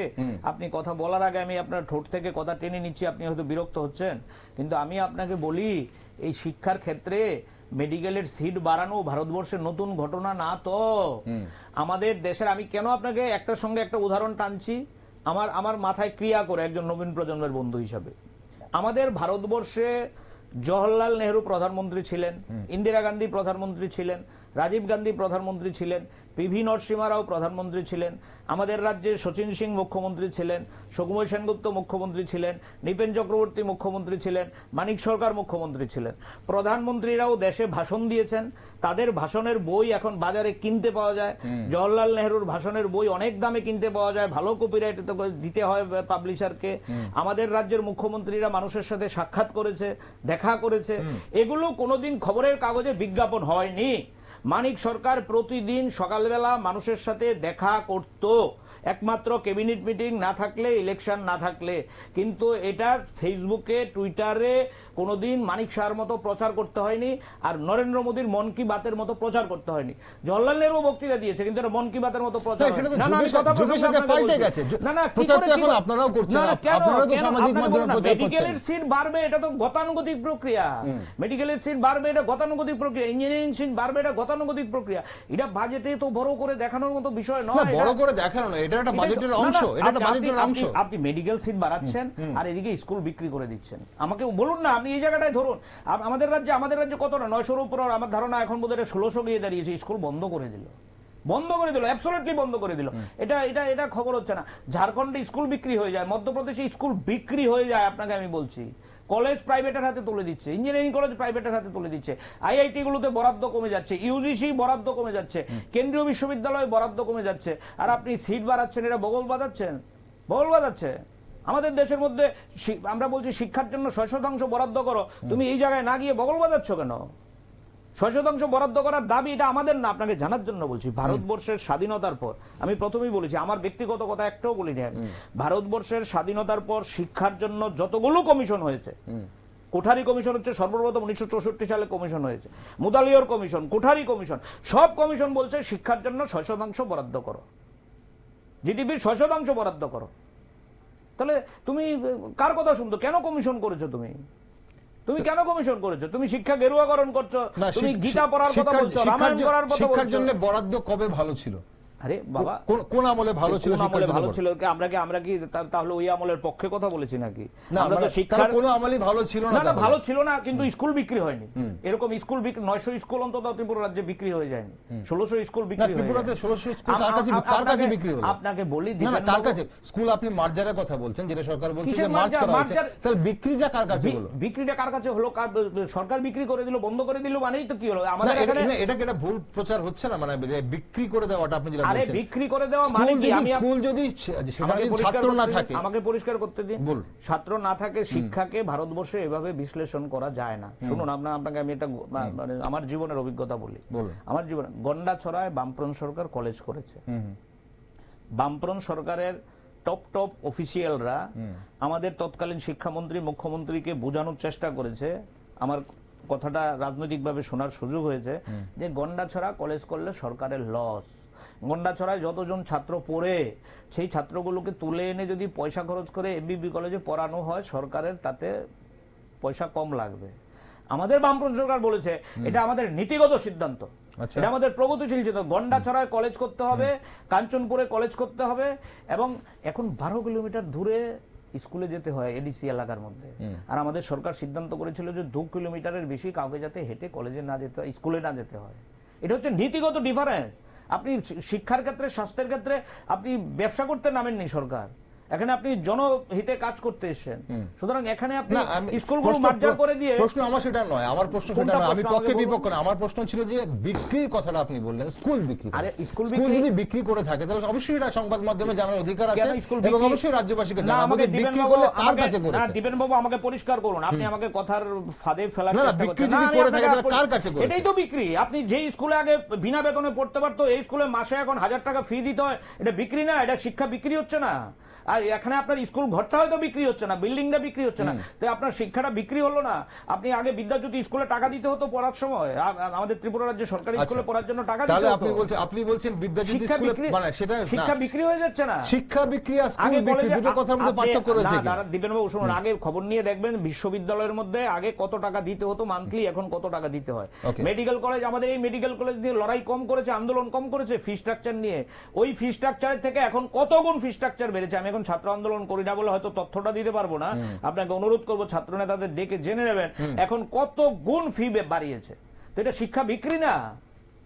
আপনি কথা বলার আগে আমি আপনার ঠোঁট থেকে কথা টেনে নিচ্ছি, আপনি হয়তো বিরক্ত হচ্ছেন, কিন্তু আমি আপনাকে বলি, এই শিক্ষার ক্ষেত্রে মেডিকেলের সিট বাড়ানো ভারতবর্ষের নতুন ঘটনা না। তো আমাদের দেশের, আমি কেন আপনাকে একটার সঙ্গে একটা উদাহরণ টানছি, আমার মাথায় ক্রিয়া করে একজন নবীন প্রজন্মের বন্ধু হিসাবে। আমাদের ভারতবর্ষে জওহরলাল নেহরু প্রধানমন্ত্রী ছিলেন, ইন্দিরা গান্ধী প্রধানমন্ত্রী ছিলেন, রাজীব গান্ধী প্রধানমন্ত্রী ছিলেন, পিভি নরসিমহা রাও প্রধানমন্ত্রী ছিলেন, আমাদের রাজ্যে শচীন সিং মুখ্যমন্ত্রী ছিলেন, সুকুমার সেনগুপ্ত মুখ্যমন্ত্রী ছিলেন, নৃপেন চক্রবর্তী মুখ্যমন্ত্রী ছিলেন, মানিক সরকার মুখ্যমন্ত্রী ছিলেন। প্রধানমন্ত্রীরাও দেশে ভাষণ দিয়েছেন, তাদের ভাষণের বই এখন বাজারে কিনতে পাওয়া যায়। জওহরলাল নেহরুর ভাষণের বই অনেক দামে কিনতে পাওয়া যায়, ভালো কপিরাইট দিতে হয় পাবলিশারকে। আমাদের রাজ্যের মুখ্যমন্ত্রীরা মানুষের সাথে সাক্ষাৎ করেছে, দেখা করেছে, এগুলো কোনোদিন খবরের কাগজে বিজ্ঞাপন হয়নি। মানিক সরকার প্রতিদিন সকালবেলা মানুষের সাথে দেখা করত, একমাত্র ক্যাবিনেট মিটিং না থাকলে, ইলেকশন না থাকলে। কিন্তু এটা ফেসবুকে টুইটারে কোনোদিন মানিক শাহর মতো প্রচার করতে হয়নি, আর নরেন্দ্র মোদীর মন কি বাতের মতো প্রচার করতে হয়নি। জওহরলাল নেহরু বক্তৃতা দিয়েছে, কিন্তু এটা মন কি বাতের মতো প্রচার হয়নি। না না, আমি কথা বলছি না না, কি করে এখন আপনারাও করছেন, আপনারা তো সামাজিক মাধ্যমে প্রচার করছেন। মেডিকেলের সিট বাড়বে, এটা তো গতানুগতিক প্রক্রিয়া। মেডিকেলের সিট বাড়বে, এটা গতানুগতিক প্রক্রিয়া। ইঞ্জিনিয়ারিং সিট বাড়বে, এটা গতানুগতিক প্রক্রিয়া। এটা বাজেটে তো বড় করে দেখানোর মতো বিষয় নয়। বড় করে দেখানো নয়, এটা একটা বাজেটের অংশ, এটা একটা বাজেটের অংশ। আপনি মেডিকেল সিট বাড়াচ্ছেন আর এদিকে স্কুল বিক্রি করে দিচ্ছেন। আমাকে বলুন না, আপনি এই জায়গাটায় ধরুন, আমাদের রাজ্যে কতটা 900-র উপর, আমার ধারণা এখন বোধহয় 1600 গিয়ে দাঁড়িয়েছে। স্কুল বন্ধ করে দিল, অ্যাবসলিউটলি বন্ধ করে দিল। এটা খবর হচ্ছে না। ঝাড়খণ্ডে স্কুল বিক্রি হয়ে যায়, মধ্যপ্রদেশে স্কুল বিক্রি হয়ে যায়। আপনাকে আমি বলছি, কলেজ প্রাইভেটের হাতে তুলে দিচ্ছে, ইঞ্জিনিয়ারিং কলেজ প্রাইভেটের হাতে তুলে দিচ্ছে, আইআইটি গুলোতে বরাদ্দ কমে যাচ্ছে, ইউজিসি বরাদ্দ কমে যাচ্ছে, কেন্দ্রীয় বিশ্ববিদ্যালয়ে বরাদ্দ কমে যাচ্ছে, আর আপনি সিট বাড়াচ্ছেন, এটা বগল বাজাচ্ছে। আমাদের দেশের মধ্যে আমরা বলছি শিক্ষার জন্য 6% বরাদ্দ করো, তুমি এই জায়গায় না গিয়ে বগল বাজাচ্ছ কেন? 6% বরাদ্দ করার দাবি এটা আমাদের না, আপনাকে জানার জন্য বলছি। ভারতবর্ষের স্বাধীনতার পর, আমি প্রথমেই বলেছি, আমার ব্যক্তিগত কথা একটাও বলিনি আমি, ভারতবর্ষের স্বাধীনতার পর শিক্ষার জন্য যতগুলো কমিশন হয়েছে, কোঠারি কমিশন হচ্ছে সর্বপ্রথম 1964 সালে কমিশন হয়েছে, মুদালিয়র কমিশন, কোঠারি কমিশন, সব কমিশন বলছে শিক্ষার জন্য 6% বরাদ্দ করো, জিডিপির 6% বরাদ্দ করো। তাহলে তুমি কার কথা শুনতো? কেন কমিশন করেছো তুমি কেন কমিশন করেছো? তুমি শিক্ষা গেরুয়াকরণ করছো, তুমি গীতা পড়ার কথা বলছো, রামায়ণ করার কথা বলছো। শিক্ষার জন্য বরাদ্দ কবে ভালো ছিল? আরে বাবা, কোন আমলে ভালো ছিল? ভালো ছিল আমরা কি তাহলে ওই আমলের পক্ষে কথা বলেছি নাকি? আমরা তো শিক্ষার কোন আমলই ভালো ছিল না। না, ভালো ছিল না, কিন্তু স্কুল বিক্রি হয়নি। এরকম স্কুল 900 স্কুল অন্তত ত্রিপুরা রাজ্যে বিক্রি হয়ে যায়নি। 1600 স্কুল বিক্রি হয়ে যায়। ত্রিপুরাতে 1600 স্কুল কার কাছে বিক্রি হলো? আপনাকে বলি, না কার কাছে স্কুল? আপনি মার্জারের কথা বলছেন, যেটা সরকার বলছে যে মার্জ করা হয়েছে, তাহলে বিক্রিটা কার কাছে হলো? বিক্রিটা কার কাছে হলো? সরকার বিক্রি করে দিল, বন্ধ করে দিল, মানেই তো কি হলো? আমাদের এখানে এটা কি একটা ভুল প্রচার হচ্ছে না? মানে বিক্রি করে দেওয়াটা আপনি যেটা বলছেন, আরে বিক্রি করে দেওয়া মানে কি? স্কুল যদি ছাত্র না থাকে, আমাকে পরিষ্কার করতে দিন, ছাত্র না থাকে শিক্ষাকে ভারতবর্ষে এভাবে বিশ্লেষণ করা যায় না। শুনুন, আপনাকে আমি একটা মানে আমার জীবনের অভিজ্ঞতা বলি। আমার জীবনে গন্ডাছড়ায় বামফ্রন্ট সরকার কলেজ করেছে। বামফ্রন্ট সরকারের টপ অফিসিয়ালরা আমাদের তৎকালীন শিক্ষামন্ত্রী, মুখ্যমন্ত্রীকে বোঝানোর চেষ্টা করেছে, আমার কথাটা রাজনৈতিকভাবে শোনার সুযোগ হয়েছে, যে গন্ডাছড়া কলেজ করলে সরকারের লস। গন্ডাছড়ায় যতজন ছাত্র পড়ে, সেই ছাত্রগুলোকে তুলে এনে যদি পয়সা খরচ করে এমবিবি কলেজে পড়ানো হয়, সরকারের তাতে পয়সা কম লাগবে। আমাদের বামফ্রন্ট সরকার বলেছে এটা আমাদের নীতিগত সিদ্ধান্ত, এটা আমাদের প্রগতিশীল সিদ্ধান্ত। গন্ডাছড়ায় কলেজ করতে হবে, কাঞ্চনপুরে কলেজ করতে হবে, এবং এখন 12 কিলোমিটার দূরে স্কুলে যেতে হয় এডিসি এলাকার মধ্যে। আর আমাদের সরকার সিদ্ধান্ত করেছিল যে 2 কিলোমিটারের বেশি কাউকে যাতে হেঁটে কলেজে না যেতে হয়, স্কুলে না যেতে হয়। এটা হচ্ছে নীতিগত ডিফারেন্স। আপনি শিক্ষার ক্ষেত্রে, স্বাস্থ্যের ক্ষেত্রে আপনি ব্যবসা করতে নামেননি সরকার, এখানে আপনি জনহিতে কাজ করতে এসেছেন। সুতরাং এখানে আপনি স্কুলগুলো মার্জার করে দিয়ে, প্রশ্ন আমার সেটা নয়, আমার প্রশ্ন সেটা নয়, আমি পক্ষে বিপক্ষ না। আমার প্রশ্ন ছিল যে বিক্রির কথাটা আপনি বললেন, স্কুল বিক্রি। আরে স্কুল যদি বিক্রি করে থাকে তাহলে অবশ্যই এটা সংবাদ মাধ্যমে জানার অধিকার আছে, এবং অবশ্যই রাজ্যবাসীকে জানাবো যে বিক্রি করলে কার কাছে করেছে। না দিবেন বাবু, আমাকে পরিষ্কার করুন, আপনি আমাকে কথার ফাঁদে ফেলার চেষ্টা করছেন। বিক্রি যদি করে থাকে তাহলে কার কাছে করেছে? এটাই তো বিক্রি। আপনি যে স্কুলে আগে বিনা বেতনে পড়তে পারতো, এই স্কুলে মাসে এখন 1000 টাকা ফি দিতে হয়, এটা বিক্রি না? এটা শিক্ষা বিক্রি হচ্ছে না? আর এখানে আপনার স্কুল ঘরটা হয়তো বিক্রি হচ্ছে না, বিল্ডিংটা বিক্রি হচ্ছে না, তো আপনার শিক্ষাটা বিক্রি হলো না? আপনি আগে বিদ্যাজ্যোতি স্কুলে টাকা দিতে হতো পড়ার সময়, আমাদের ত্রিপুরা রাজ্যে সরকারি স্কুলে পড়ার জন্য টাকা দিতে হতো। আপনি বলছেন বিদ্যাজ্যোতি স্কুলে মানে সেটা শিক্ষা বিক্রি হয়ে যাচ্ছে না? শিক্ষা বিক্রি আর স্কুল বিক্রি দুটো কথার মধ্যে পার্থক্য রয়েছে কি? না দিবেন বাবু, শুনুন, আগে খবর নিয়ে দেখবেন বিশ্ববিদ্যালয়ের মধ্যে আগে কত টাকা দিতে হতো মান্থলি, এখন কত টাকা দিতে হয়। মেডিকেল কলেজ, আমাদের এই মেডিকেল কলেজ নিয়ে লড়াই কম করেছে, আন্দোলন কম করেছে ফি স্ট্রাকচার নিয়ে। ওই ফি স্ট্রাকচারের থেকে এখন কত গুণ ফি স্ট্রাকচার বেড়েছে। আমি এখন ছাত্র আন্দোলন করি না বলে হয়তো তথ্যটা দিতে পারবো না, আপনাকে অনুরোধ করবো ছাত্র নেতাদের ডেকে জেনে নেবেন এখন কত গুণ ফি বাড়িয়েছে। তো এটা শিক্ষা বিক্রি না?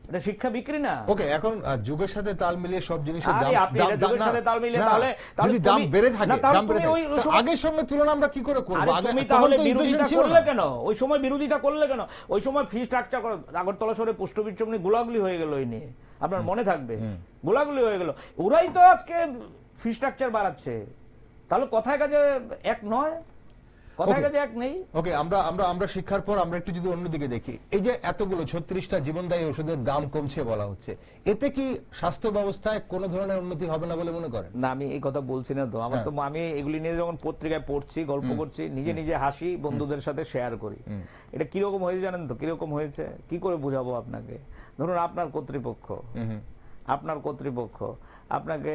এটা শিক্ষা বিক্রি না? ওকে, এখন যুগের সাথে তাল মিলিয়ে সব জিনিসের দাম, আপনি যুগের সাথে তাল মিলিয়ে তাহলে যদি দাম বেড়ে থাকে, দাম বেড়ে থাকে, আগের সঙ্গে তুলনা আমরা কি করে করব? তুমি তাহলে বিরোধিতা করলে কেন? ওই সময় বিরোধিতা করলে কেন? ওই সময় ফি স্ট্রাকচার আগরতলা শহরে পুষ্টবিচ্ছন্নি গোলাগুলি হয়ে গেল, এই নিয়ে আপনার মনে থাকবে, গোলাগুলি হয়ে গেল। ওরাই তো আজকে ফি স্ট্রাকচার বাড়াচ্ছে, তাহলে কথায় কাজে এক নয়। কথায় কাজে এক নেই। ওকে, আমরা শিক্ষার পর আমরা একটু যদি অন্যদিকে দেখি, এই যে এতগুলো 36টা জীবনদায়ী ওষুধের দাম কমছে বলা হচ্ছে, এতে কি স্বাস্থ্য ব্যবস্থায় কোনো ধরনের উন্নতি হবে না বলে মনে করেন? না, আমি এই কথা বলছি না তো। আমার তো, আমি এগুলি নিয়ে যখন পত্রিকায় পড়ছি, গল্প করছি, নিজে নিজে হাসি, বন্ধুদের সাথে শেয়ার করি। এটা কিরকম হয়েছে জানেন তো? কিরকম হয়েছে কি করে বুঝাবো আপনাকে? ধরুন আপনার কর্তৃপক্ষ আপনাকে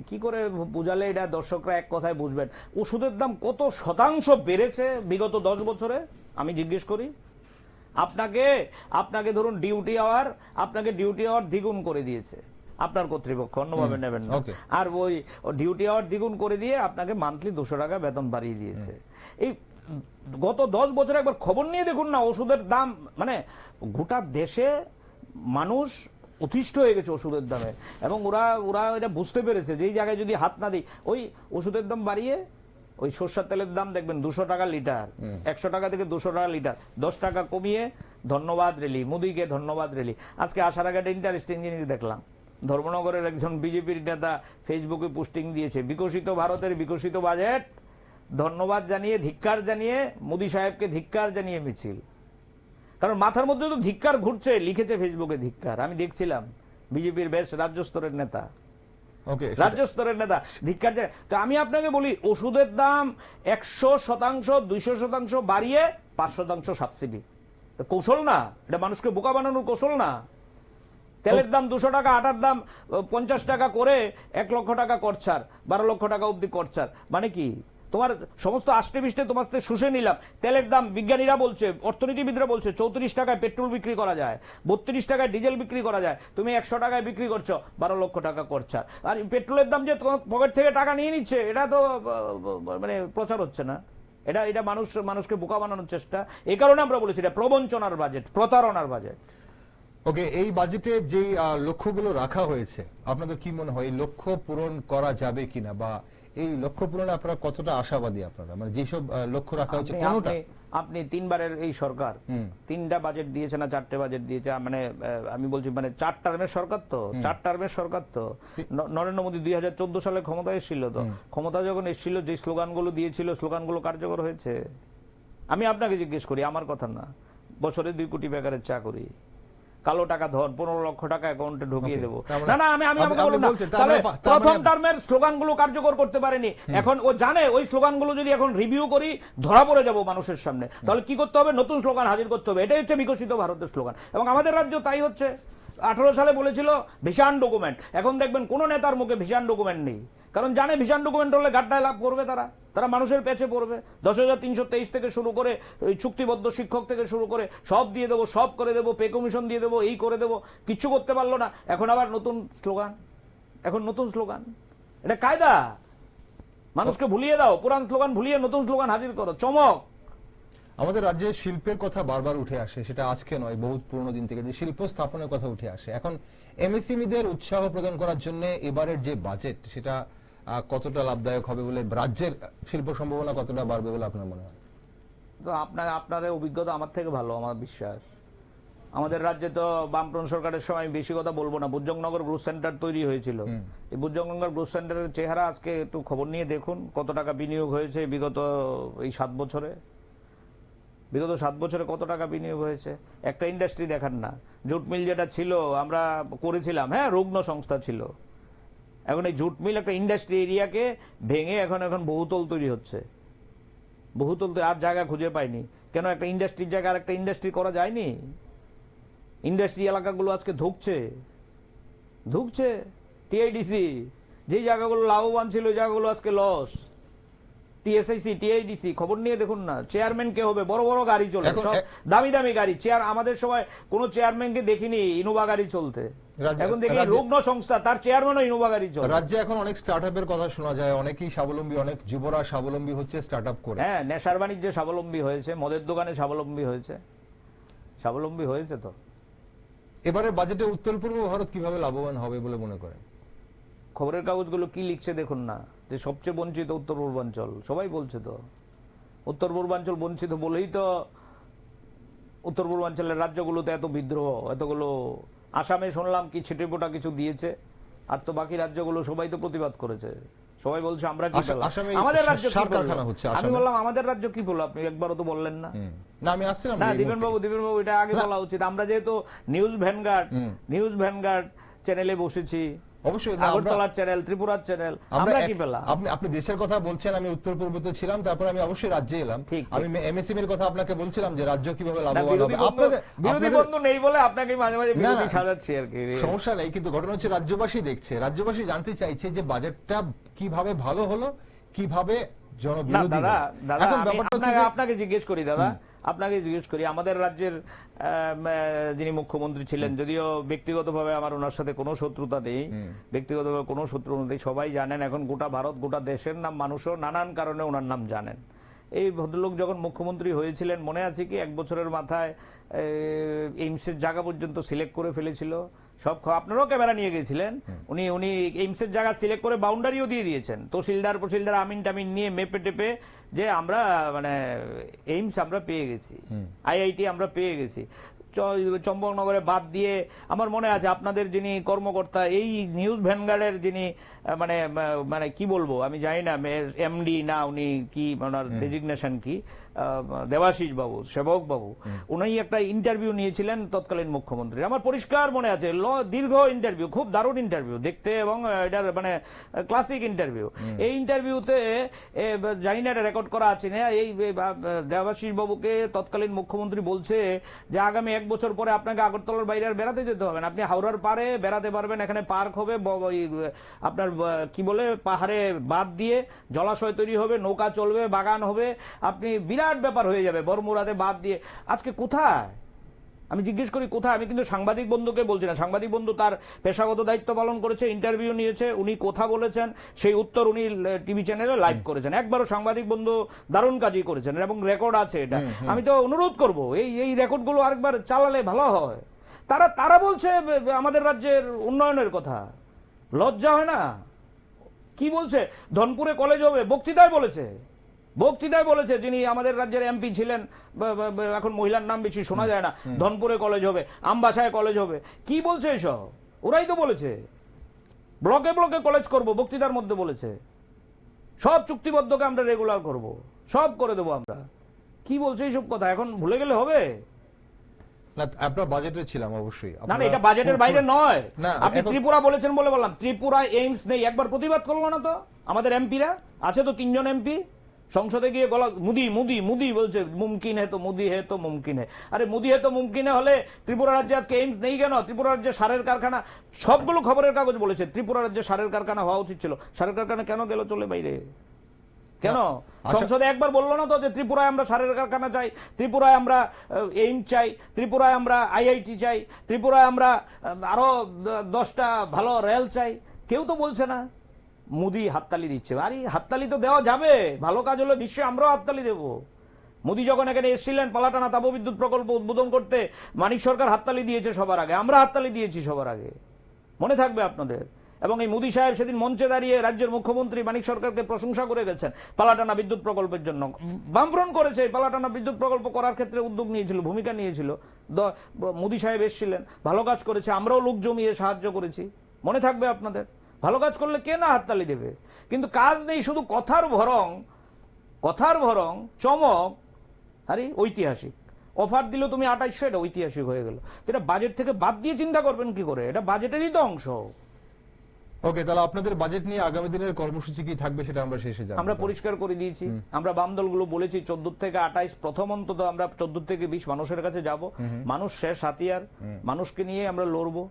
কি করে বুঝালে এটা দর্শকরা এক কথায় বুঝবেন? ওষুধের দাম কত শতাংশ বেড়েছে বিগত 10 বছরে আমি জিজ্ঞেস করি আপনাকে ধরুন ডিউটি আওয়ার দ্বিগুণ করে দিয়েছে আপনার কর্তৃপক্ষ, অন্যভাবে নেবেন না। আর ওই ডিউটি আওয়ার দ্বিগুণ করে দিয়ে আপনাকে মান্থলি 200 টাকা বেতন বাড়িয়ে দিয়েছে। এই গত 10 বছরে একবার খবর নিয়ে দেখুন না, ওষুধের দাম, মানে গোটা দেশে মানুষ অতিষ্ঠ হয়ে গেছে ওষুধের দামে, এবং ওরা এটা বুঝতে পেরেছে যে এই জায়গায় যদি হাত না দিই, ওই ওষুধের দাম বাড়িয়ে ওই সরষের তেলের দাম দেখবেন 200 টাকা লিটার, 100 টাকা থেকে 200 টাকা লিটার, 10 টাকা কমিয়ে ধন্যবাদ রেলি, মোদীকে ধন্যবাদ রেলি। আজকে আসার আগে একটা ইন্টারেস্টিং জিনিস দেখলাম, ধর্মনগরের একজন বিজেপির নেতা ফেসবুকে পোস্টিং দিয়েছে, বিকশিত ভারতের বিকশিত বাজেট, ধন্যবাদ জানিয়ে, ধিক্কার জানিয়ে, মোদী সাহেবকে ধিক্কার জানিয়ে মিছিল। কারণ মাথার মধ্যে তো ধিক্কার ঘুরছে, লিখেছে ফেসবুকে ধিক্কার। আমি দেখছিলাম বিজেপির বেশ রাজ্য স্তরের নেতা ধিক্কার। তো আমি আপনাকে বলি, ওষুধের দাম 100%, 200% বাড়িয়ে 5% সাবসিডি, কৌশল না? এটা মানুষকে বোকা বানানোর কৌশল না? তেলের দাম 200 টাকা, আটার দাম 50 টাকা করে 1 লক্ষ টাকা করছার, 12 লক্ষ টাকা অব্দি করছার। মানে কি? তোমার সমস্ত আষ্টে পিষ্টে তোমার শুষে নিলাম। তেলের দাম, বিজ্ঞানীরা বলছে, অর্থনীতিবিদরা বলছে 34 টাকায় পেট্রোল বিক্রি করা যায়, 32 টাকায় ডিজেল বিক্রি করা যায়, তুমি 100 টাকায় বিক্রি করছো, 12 লক্ষ টাকা করছার। আর পেট্রোলের দাম যে তোমার পকেট থেকে টাকা নিয়ে নিচ্ছে, এটা তো মানে প্রচার হচ্ছে না? এটা মানুষকে বোকা বানানোর চেষ্টা। এই কারণে আমরা বলেছি এটা প্রবঞ্চনার বাজেট, প্রতারণার বাজেট। ওকে, এই বাজেটে যে লক্ষ্যগুলো রাখা হয়েছে, আপনাদের কি মনে হয় এই লক্ষ্য পূরণ করা যাবে কিনা, বা এই লক্ষ্য পূরণে আপনারা কতটা আশাবাদী? আপনারা মানে যেসব লক্ষ্য রাখা হয়েছে, কোনটা? আপনি 3 বারের এই সরকার 3টা বাজেট দিয়েছে না 4টে বাজেট দিয়েছে, মানে আমি বলছি মানে 4 টার্মের সরকার তো, 4 টার্মের সরকার তো। নরেন্দ্র মোদী 2014 সালে ক্ষমতায় এসেছিল, তো ক্ষমতা যখন এসেছিল যে স্লোগানগুলো দিয়েছিল, স্লোগানগুলো কার্যকর হয়েছে? আমি আপনাকে জিজ্ঞেস করি, আমার কথা না। বছরে 2 কোটি বেকারের চাকরি, কালো টাকা ধন 15 লক্ষ টাকা অ্যাকাউন্টে ঢুকিয়ে দেবো। না, আমি আমাকে বলুন না, তাহলে প্রথম টার্মের স্লোগানগুলো কার্যকর করতে পারেনি, এখন ও জানে ওই স্লোগানগুলো যদি এখন রিভিউ করি ধরা পড়ে যাব মানুষের সামনে, তাহলে কি করতে হবে? নতুন স্লোগান হাজির করতে হবে। এটাই হচ্ছে বিকশিত ভারতের স্লোগান, এবং আমাদের রাজ্য তাই হচ্ছে। 18 সালে বলেছিল ভিশন ডকুমেন্ট, এখন দেখবেন কোন নেতার মুখে ভিশন ডকুমেন্ট নেই, কারণ জানে ভিশন ডকুমেন্ট হলে গাড্ডায় লাভ করবে, তারা মানুষের পেছে পড়বে। 10,323 থেকে শুরু করে চুক্তিবদ্ধ শিক্ষক থেকে শুরু করে সব দিয়ে দেবো, সব করে দেবো, পে কমিশন দিয়ে দেবো, এই করে দেবো, কিচ্ছু করতে পারলো না। এখন আবার নতুন স্লোগান, এটা কায়দা? মানুষকে ভুলিয়ে দাও, পুরান স্লোগান ভুলিয়ে নতুন স্লোগান হাজির করো, চমক। আমাদের রাজ্যে শিল্পের কথা বারবার উঠে আসে, সেটা আজকে নয়, বহুত পুরনো দিন থেকে যে শিল্প স্থাপনের কথা উঠে আসে। এখন এমএসএমইদের উৎসাহ প্রদান করার জন্য এবারের যে বাজেট, সেটা কতটা লাভদায়ক হবে বলে, রাজ্যের শিল্প সম্ভাবনা কতটা বাড়বে বলে আপনার মনে হয়? তো আপনার অভিজ্ঞতা আমার থেকে ভালো, আমার বিশ্বাস। আমাদের রাজ্যে তো বামফ্রন্ট সরকারের সময়, বেশি কথা বলবো না, বুর্জংনগর গ্রোথ সেন্টার তৈরি হয়েছিল। এই বুর্জংনগর গ্রোথ সেন্টারের চেহারা আজকে একটু খবর নিয়ে দেখুন, কত টাকা বিনিয়োগ হয়েছে বিগত এই 7 বছরে। বিগত 7 বছরে কত টাকা বিনিয়োগ হয়েছে? একটা ইন্ডাস্ট্রি দেখান না। জুট মিল যেটা ছিল আমরা করেছিলাম, হ্যাঁ, রুগ্ন সংস্থা ছিল, এখন এই জুট মিল একটা ইন্ডাস্ট্রি এরিয়াকে ভেঙে এখন বহুতল তৈরি হচ্ছে। বহুতল আর জায়গা খুঁজে পাইনি। কেন? একটা ইন্ডাস্ট্রির জায়গা আর একটা ইন্ডাস্ট্রি করা যায়নি? ইন্ডাস্ট্রি এলাকাগুলো আজকে ধুকছে। টিআইডিসি যে জায়গাগুলো লাভবান ছিল, ওই জায়গাগুলো আজকে লস। টিএসআইসি, টিআইডিসি, খবর নিয়ে দেখুন না। চেয়ারম্যান কে হবে? বড় বড় গাড়ি চলে, সব দামি দামি গাড়ি। আমাদের সময় কোন চেয়ারম্যানকে দেখিনি ইনোভা গাড়ি চলতে, এখন দেখি রুগ্ন সংস্থা, তার চেয়ারম্যানও ইনোভা গাড়ি চলে। রাজ্যে এখন অনেক স্টার্টআপের কথা শোনা যায়, অনেকেই স্বাবলম্বী, অনেক যুবরা স্বাবলম্বী হচ্ছে স্টার্টআপ করে। হ্যাঁ, নেশার বাণিজ্যে স্বাবলম্বী হয়েছে, মদের দোকানে স্বাবলম্বী হয়েছে তো। এবারে বাজেটে উত্তর পূর্ব ভারত কিভাবে লাভবান হবে বলে মনে করেন? খবরের কাগজগুলো কি লিখছে দেখুন না, যে সবচেয়ে বঞ্চিত উত্তর পূর্বাঞ্চল। সবাই বলছে তো উত্তর পূর্বাঞ্চল বঞ্চিত বলেই তো উত্তর পূর্বাঞ্চলের রাজ্যগুলোতে এত বিদ্রোহ, এতগুলো। আসামে শুনলাম কি ছিটেফোঁটা কিছু দিয়েছে, আর তো বাকি রাজ্যগুলো সবাই তো প্রতিবাদ করেছে, সবাই বলছে আমরা কি পেলাম, আসামে আমাদের রাজ্য কি সার পেল? কারখানা হচ্ছে আমি আসামে। বললাম আমাদের রাজ্য কি বললো, আপনি একবারও তো বললেন না। না আমি আসছিলাম না এই দীপেন মুহূর্তে। বাবু এটা আগে বলা উচিত। আমরা যেহেতু নিউজ ভ্যানগার্ড চ্যানেলে বসেছি, অবশ্যই না, আগরতলার চ্যানেল, ত্রিপুরার চ্যানেল, আমরা কি পেলাম? আপনি দেশের কথা বলছেন, আমি উত্তর পূর্বতে ছিলাম, তারপর আমি অবশ্যই রাজ্যে এলাম। ঠিক। আমি এমএসএমই এর কথা আপনাকে বলছিলাম যে রাজ্য কিভাবে না, লাভবান বিরোধী হবে। বিরোধী বন্ধু নেই বলে আপনাকে মাঝে মাঝে বিরোধী সাজাচ্ছি আর কি। সমস্যা নেই, কিন্তু ঘটনা হচ্ছে রাজ্যবাসী দেখছে, রাজ্যবাসী জানতে চাইছে যে বাজেটটা কিভাবে ভালো হলো, কিভাবে জনবিরোধী হলো। দাদা এখন ব্যাপারটা হচ্ছে যে আপনাকে জিজ্ঞেস করি দাদা, আপনাকে জিজ্ঞেস করি, আমাদের রাজ্যের যিনি মুখ্যমন্ত্রী ছিলেন, যদিও ব্যক্তিগতভাবে আমার ওনার সাথে কোনো শত্রুতা নেই, ব্যক্তিগতভাবে কোনো শত্রুতা নেই, সবাই জানেন, এখন গোটা ভারত, গোটা দেশের নাম মানুষও নানান কারণে ওনার নাম জানেন। এই ভদ্রলোক যখন মুখ্যমন্ত্রী হয়েছিলেন, মনে আছে কি 1 বছরের মাথায় এইমসের জায়গা পর্যন্ত সিলেক্ট করে ফেলেছিল সব। আপনারাও ক্যামেরা নিয়ে গেছিলেন, উনি এইমসের জায়গা সিলেক্ট করে বাউন্ডারিও দিয়ে দিয়েছেন, তহসিলদার আমিন টামিন নিয়ে মেপে টেপে, যে আমরা মানে এইমস আমরা পেয়ে গেছি, আইআইটি আমরা পেয়ে গেছি। চম্পকনগরে বাদ দিয়ে আমার মনে আছে আপনাদের যিনি কর্মকর্তা, এই নিউজ ভ্যানগার্ডের যিনি মানে মানে কি বলবো আমি জানি না, এমডি না উনি কি, ওনার ডেজিগনেশন কি, দেবাশিস বাবু, সেবক বাবু, উনি একটা ইন্টারভিউ নিয়েছিলেন তৎকালীন মুখ্যমন্ত্রী, আমার পরিষ্কার মনে আছে, দীর্ঘ ইন্টারভিউ, খুব দারুণ ইন্টারভিউ দেখতে, এবং এটার মানে ক্লাসিক ইন্টারভিউ। এই ইন্টারভিউতে জানি না এটা রেকর্ড করা আছে না, এই দেবাশিস বাবুকে তৎকালীন মুখ্যমন্ত্রী বলছে যে আগামী 1 বছর পরে আপনাকে আগরতলার বাইরে আর বেড়াতে যেতে হবে না, আপনি হাওড়ার পারে বেড়াতে পারবেন, এখানে পার্ক হবে, আপনার কি বলে পাহাড়ে বাদ দিয়ে জলাশয় তৈরি হবে, নৌকা চলবে, বাগান হবে, আপনি বিরাট ব্যাপার হয়ে যাবে, বর্মুরাতে বাদ দিয়ে। আজকে কোথায়, আমি জিজ্ঞেস করি কোথায়? আমি কিন্তু সাংবাদিক বন্ধুকে বলছি না, সাংবাদিক বন্ধু তার পেশাগত দায়িত্ব পালন করেছে, ইন্টারভিউ নিয়েছে, উনি কথা বলেছেন, সেই উত্তর উনি টিভি চ্যানেলে লাইভ করেছেন, একবারও সাংবাদিক বন্ধু দারুণ কাজই করেছেন, এবং রেকর্ড আছে এটা। আমি তো অনুরোধ করব এই রেকর্ডগুলো আরেকবার চালালে ভালো হয়। তারা বলছে আমাদের রাজ্যের উন্নয়নের কথা, লজ্জা হয় না? কি বলছে? ধনপুরে কলেজ হবে, বক্তৃতায় বলেছে যিনি আমাদের রাজ্যের এমপি ছিলেন, এখন মহিলার নাম বেশি শোনা যায় না, ধনপুরে কলেজ হবে, আমবাসায় কলেজ হবে। কি বলছে এসব? ওরাই তো বলেছে ব্লকে ব্লকে কলেজ করব, বক্তৃতার মধ্যে বলেছে সব চুক্তিবদ্ধকে আমরা রেগুলার করব, সব করে দেবো আমরা। কি বলছে এইসব কথা? এখন ভুলে গেলে হবে? না আপনার বাজেটে ছিলাম অবশ্যই। না এটা বাজেটের বাইরে নয়। আপনি ত্রিপুরা বলেছেন বলে বললাম, ত্রিপুরায় এইমস নেই, একবার প্রতিবাদ করলো না তো আমাদের এমপিরা? আছে তো 3 জন এমপি, সংসদে গিয়ে গলা মুদি বলছে মুমকিন হে তো মুদি হে তো মুমকিন হে। আরে মুদি হে তো মুমকিন হলে ত্রিপুরা রাজ্যে আজকে এইমস নেই কেন? ত্রিপুরা রাজ্যে সারের কারখানা, সবগুলো খবরের কাগজ বলেছে ত্রিপুরা রাজ্যে সারের কারখানা হওয়া উচিত ছিল। সারের কারখানা কেন গেল চলে বাইরে? কেন? সংসদে একবার বললো না তো যে ত্রিপুরায় আমরা সারের কারখানা চাই, ত্রিপুরায় আমরা এইমস চাই, ত্রিপুরায় আমরা আইআইটি চাই, ত্রিপুরায় আমরা আরো 10টা ভালো রেল চাই? কেউ তো বলছে না। মোদি হাততালি দিচ্ছে। আরে হাততালি তো দেওয়া যাবে, ভালো কাজ হলে নিশ্চয়ই আমরাও হাততালি দেব। মোদি যখন এখানে এসেছিলেন পালাটানা তাপবিদ্যুৎ প্রকল্প উদ্বোধন করতে, মানিক সরকার হাততালি দিয়েছে সবার আগে, আমরা হাততালি দিয়েছি সবার আগে, মনে থাকবে আপনাদের। এবং এই মোদি সাহেব সেদিন মঞ্চে দাঁড়িয়ে রাজ্যের মুখ্যমন্ত্রী মানিক সরকারকে প্রশংসা করে গেছেন পালাটানা বিদ্যুৎ প্রকল্পের জন্য, বামফ্রন্ট করেছে। পালাটানা বিদ্যুৎ প্রকল্প করার ক্ষেত্রে উদ্যোগ নিয়েছিল, ভূমিকা নিয়েছিল, মোদি সাহেব এসেছিলেন, ভালো কাজ করেছে, আমরাও লোক জমিয়ে সাহায্য করেছি, মনে থাকবে আপনাদের। ভালো কাজ করলে কে না হাততালি দেবে? কিন্তু কাজ নেই, শুধু কথার ভরং চমক। আরে ঐতিহাসিক অফার দিল তুমি 2800, এটা ঐতিহাসিক হয়ে গেল। এটা বাজেট থেকে বাদ দিয়ে চিন্তা করবেন কি করে? এটা বাজেটেরই তো অংশ। ওকে, তাহলে আপনাদের বাজেট নিয়ে আগামী দিনের কর্মসূচি কি থাকবে সেটা আমরা শেষে জানব। আমরা পরিষ্কার করে দিয়েছি, আমরা বাম দলগুলো বলেছি 14 থেকে 28, প্রথম অন্তত আমরা 14 থেকে 20 মানুষের কাছে যাব। মানুষ শেষ হাতিয়ার, মানুষকে নিয়ে আমরা লড়বো,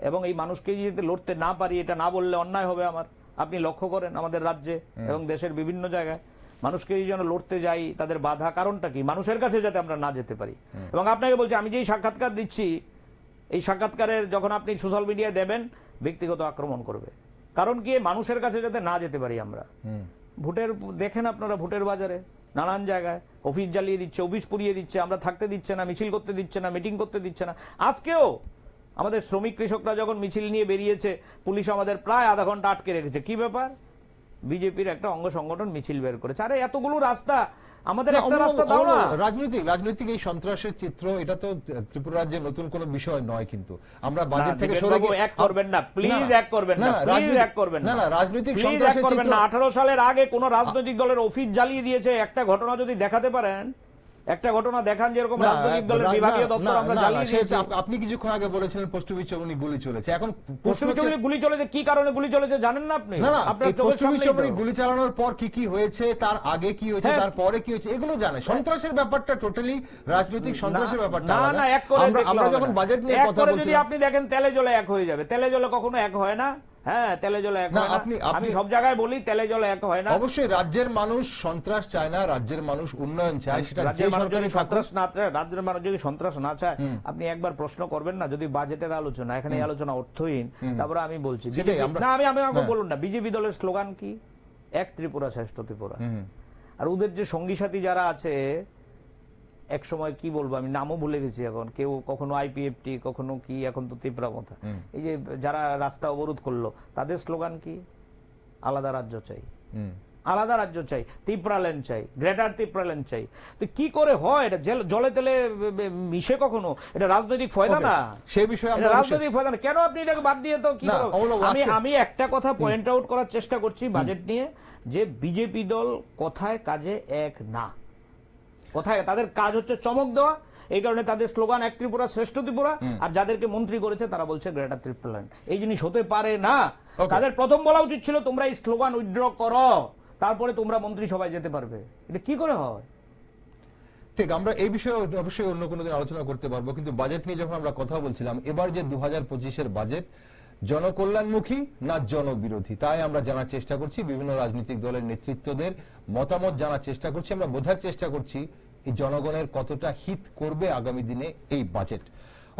এবং এই মানুষকে যদি লড়তে না পারি, এটা না বললে অন্যায় হবে আমার। আপনি লক্ষ্য করেন আমাদের রাজ্যে এবং দেশের বিভিন্ন জায়গায় মানুষকে যেন লড়তে যাই, তাদের বাধা কারণটা কি? মানুষের কাছে যাতে আমরা না যেতে পারি। এবং আপনাকে বলছি, আমি যেই সাক্ষাৎকার দিচ্ছি, এই সাক্ষাৎকারের যখন আপনি সোশ্যাল মিডিয়ায় দেবেন, ব্যক্তিগত আক্রমণ করবে। কারণ কি? মানুষের কাছে যাতে না যেতে পারি আমরা। ভোটের দেখেন আপনারা, ভোটের বাজারে নানান জায়গায় অফিস জ্বালিয়ে দিচ্ছে, অফিস পুড়িয়ে দিচ্ছে, আমরা থাকতে দিচ্ছে না, মিছিল করতে দিচ্ছে না, মিটিং করতে দিচ্ছে না। আজকেও আমাদের শ্রমিক কৃষকরা যখন মিছিল নিয়ে বেরিয়েছে, পুলিশ আমাদের প্রায় আধা ঘন্টা আটকে রেখেছে। কি ব্যাপার? বিজেপির একটা অঙ্গ সংগঠন মিছিল বের করেছে। আরে এতগুলো রাস্তা, আমাদের একটা রাস্তা দাও না। রাজনৈতিক এই সন্ত্রাসের চিত্র, এটা তো ত্রিপুরা রাজ্যের নতুন কোনো বিষয় নয়, কিন্তু আমরা বাজেট থেকে সরে গিয়ে এক করবেন না, প্লিজ এক করবেন না, প্লিজ এক করবেন না, রাজনৈতিক প্লিজ এক সন্ত্রাসের করবেন চিত্র। না। 18 সালের আগে কোন রাজনৈতিক দলের অফিস জ্বালিয়ে দিয়েছে একটা ঘটনা যদি দেখাতে পারেন, একটা ঘটনা দেখান যেরকম রাজনৈতিক দলের বিভাগীয় দপ্তর আমরা জ্বালিয়ে দিয়েছি। আপনি কিছুক্ষণ আগে বলেছিলেন পোস্টবি চৌমনি গুলি চলেছে, এখন পোস্টবি চৌমনি গুলি চলেছে, কি কারণে গুলি চলেছে জানেন না আপনি? আপনার পোস্টবি চৌমনি গুলি চালানোর পর কি কি হয়েছে, তার আগে কি হয়েছে, তারপরে কি হয়েছে, এগুলো জানে। সন্ত্রাসের ব্যাপারটা টোটালি রাজনৈতিক সন্ত্রাসের ব্যাপারটা না না, এক করে আমরা যখন বাজেট নিয়ে কথা বলছি, যদি আপনি দেখেন তেলে জলে এক হয়ে যাবে। তেলে জলে কখনো এক হয় না। হ্যাঁ, তেলে জলে এক হয় না। আমি সব জায়গায় বলি তেলে জলে এক হয় না। অবশ্যই রাজ্যের মানুষ সন্ত্রাস চায় না, রাজ্যের মানুষ উন্নয়ন চায়। সেটা যে সরকারি সন্ত্রাস না চায়, রাজ্যের মানুষ যদি সন্ত্রাস না চায়, আপনি একবার প্রশ্ন করবেন না, যদি বাজেটের আলোচনা, এখানে এই আলোচনা অর্থহীন, তারপরে আমি বলছি না, আমি আমাকে বলুন না, বিজেপি দলের স্লোগান কি? এক ত্রিপুরা শ্রেষ্ঠ ত্রিপুরা। আর ওদের যে সঙ্গী সাথী যারা আছে, এক সময় কি বলবো, আমি নামও ভুলে গেছি এখন, কেউ কখনো আইপিএফটি, কখনো কি, এখন তো ত্রিপুরা কথা। এই যে যারা রাস্তা অবরোধ করলো, তাদের স্লোগান কি? আলাদা রাজ্য চাই, আলাদা রাজ্য চাই, ত্রিপুরাল্যান্ড চাই, গ্রেটার ত্রিপুরাল্যান্ড চাই। তো কি করে হয় এটা? জলে তেলে মিশে কখনো? এটা রাজনৈতিক ফয়দা না, সেই বিষয়ে রাজনৈতিক ফয়দা না। কেন আপনি এটাকে বাদ দিয়ে তো কি? আমি একটা কথা পয়েন্ট আউট করার চেষ্টা করছি বাজেট নিয়ে, যে বিজেপি দল কথায় কাজে এক না। কোথায় তাদের কাজ হচ্ছে চমক দেওয়া, এই কারণে তাদের স্লোগান এক ত্রিপুরা শ্রেষ্ঠ ত্রিপুরা, আর যাদেরকে মন্ত্রী করেছে তারা বলছে গ্রেটার ত্রিপুরাল্যান্ড। এই জিনিস হতে পারে না। তাদের প্রথম বলা উচিত ছিল তোমরা এই স্লোগান উইথড্র করো, তারপরে তোমরা মন্ত্রিসভায় যেতে পারবে। এটা কি করে হয়? ঠিক, আমরা এই বিষয়ে অবশ্যই অন্য কোনো দিন আলোচনা করতে পারবো, কিন্তু বাজেট নিয়ে যখন আমরা কথা বলছিলাম, এবার যে 2025-এর বাজেট জনকল্যাণমুখী না জনবিরোধী, তাই আমরা জানার চেষ্টা করছি। বিভিন্ন রাজনৈতিক দলের নেতৃত্বদের মতামত জানার চেষ্টা করছি, আমরা বোঝার চেষ্টা করছি এই জনগণের কতটা হিত করবে আগামী দিনে এই বাজেট।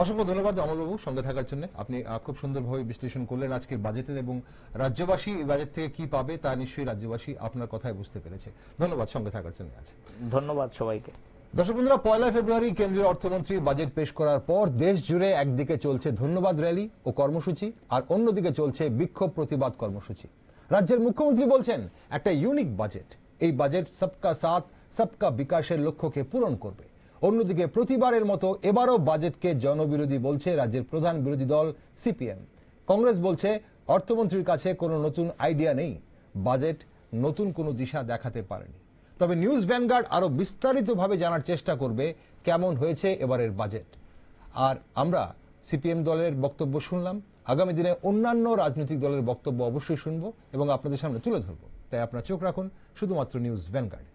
অসংখ্য ধন্যবাদ অমরবাবু সঙ্গে থাকার জন্য। আপনি খুব সুন্দরভাবে বিশ্লেষণ করলেন আজকের বাজেটের, এবং রাজ্যবাসী এই বাজেট থেকে কি পাবে তা নিশ্চয়ই রাজ্যবাসী আপনার কথায় বুঝতে পেরেছে। ধন্যবাদ সঙ্গে থাকার জন্য। আছে ধন্যবাদ সবাইকে। দর্শক বন্ধুরা, 1 ফেব্রুয়ারি কেন্দ্রীয় অর্থমন্ত্রী বাজেট পেশ করার পর দেশ জুড়ে একদিকে চলছে ধন্যবাদ র্যালি ও কর্মসূচি, আর অন্যদিকে চলছে বিক্ষোভ প্রতিবাদ কর্মসূচি। রাজ্যের মুখ্যমন্ত্রী বলছেন একটা ইউনিক বাজেট, এই বাজেট সবকা সাথ সবকা বিকাশের লক্ষ্যকে পূরণ করবে। অন্যদিকে প্রতিবারের মতো এবারও বাজেটকে জনবিরোধী বলছে রাজ্যের প্রধান বিরোধী দল সিপিএম। কংগ্রেস বলছে অর্থমন্ত্রীর কাছে কোনো নতুন আইডিয়া নেই, বাজেট নতুন কোনো দিশা দেখাতে পারেনি। তবে নিউজ ভ্যানগার্ড আরো বিস্তারিতভাবে জানার চেষ্টা করবে কেমন হয়েছে এবারের বাজেট। আর আমরা সিপিএম দলের বক্তব্য শুনলাম, আগামী দিনে অন্যান্য রাজনৈতিক দলের বক্তব্য অবশ্যই শুনবো এবং আপনাদের সামনে তুলে ধরবো। তাই আপনারা চোখ রাখুন শুধুমাত্র নিউজ ভ্যানগার্ডে।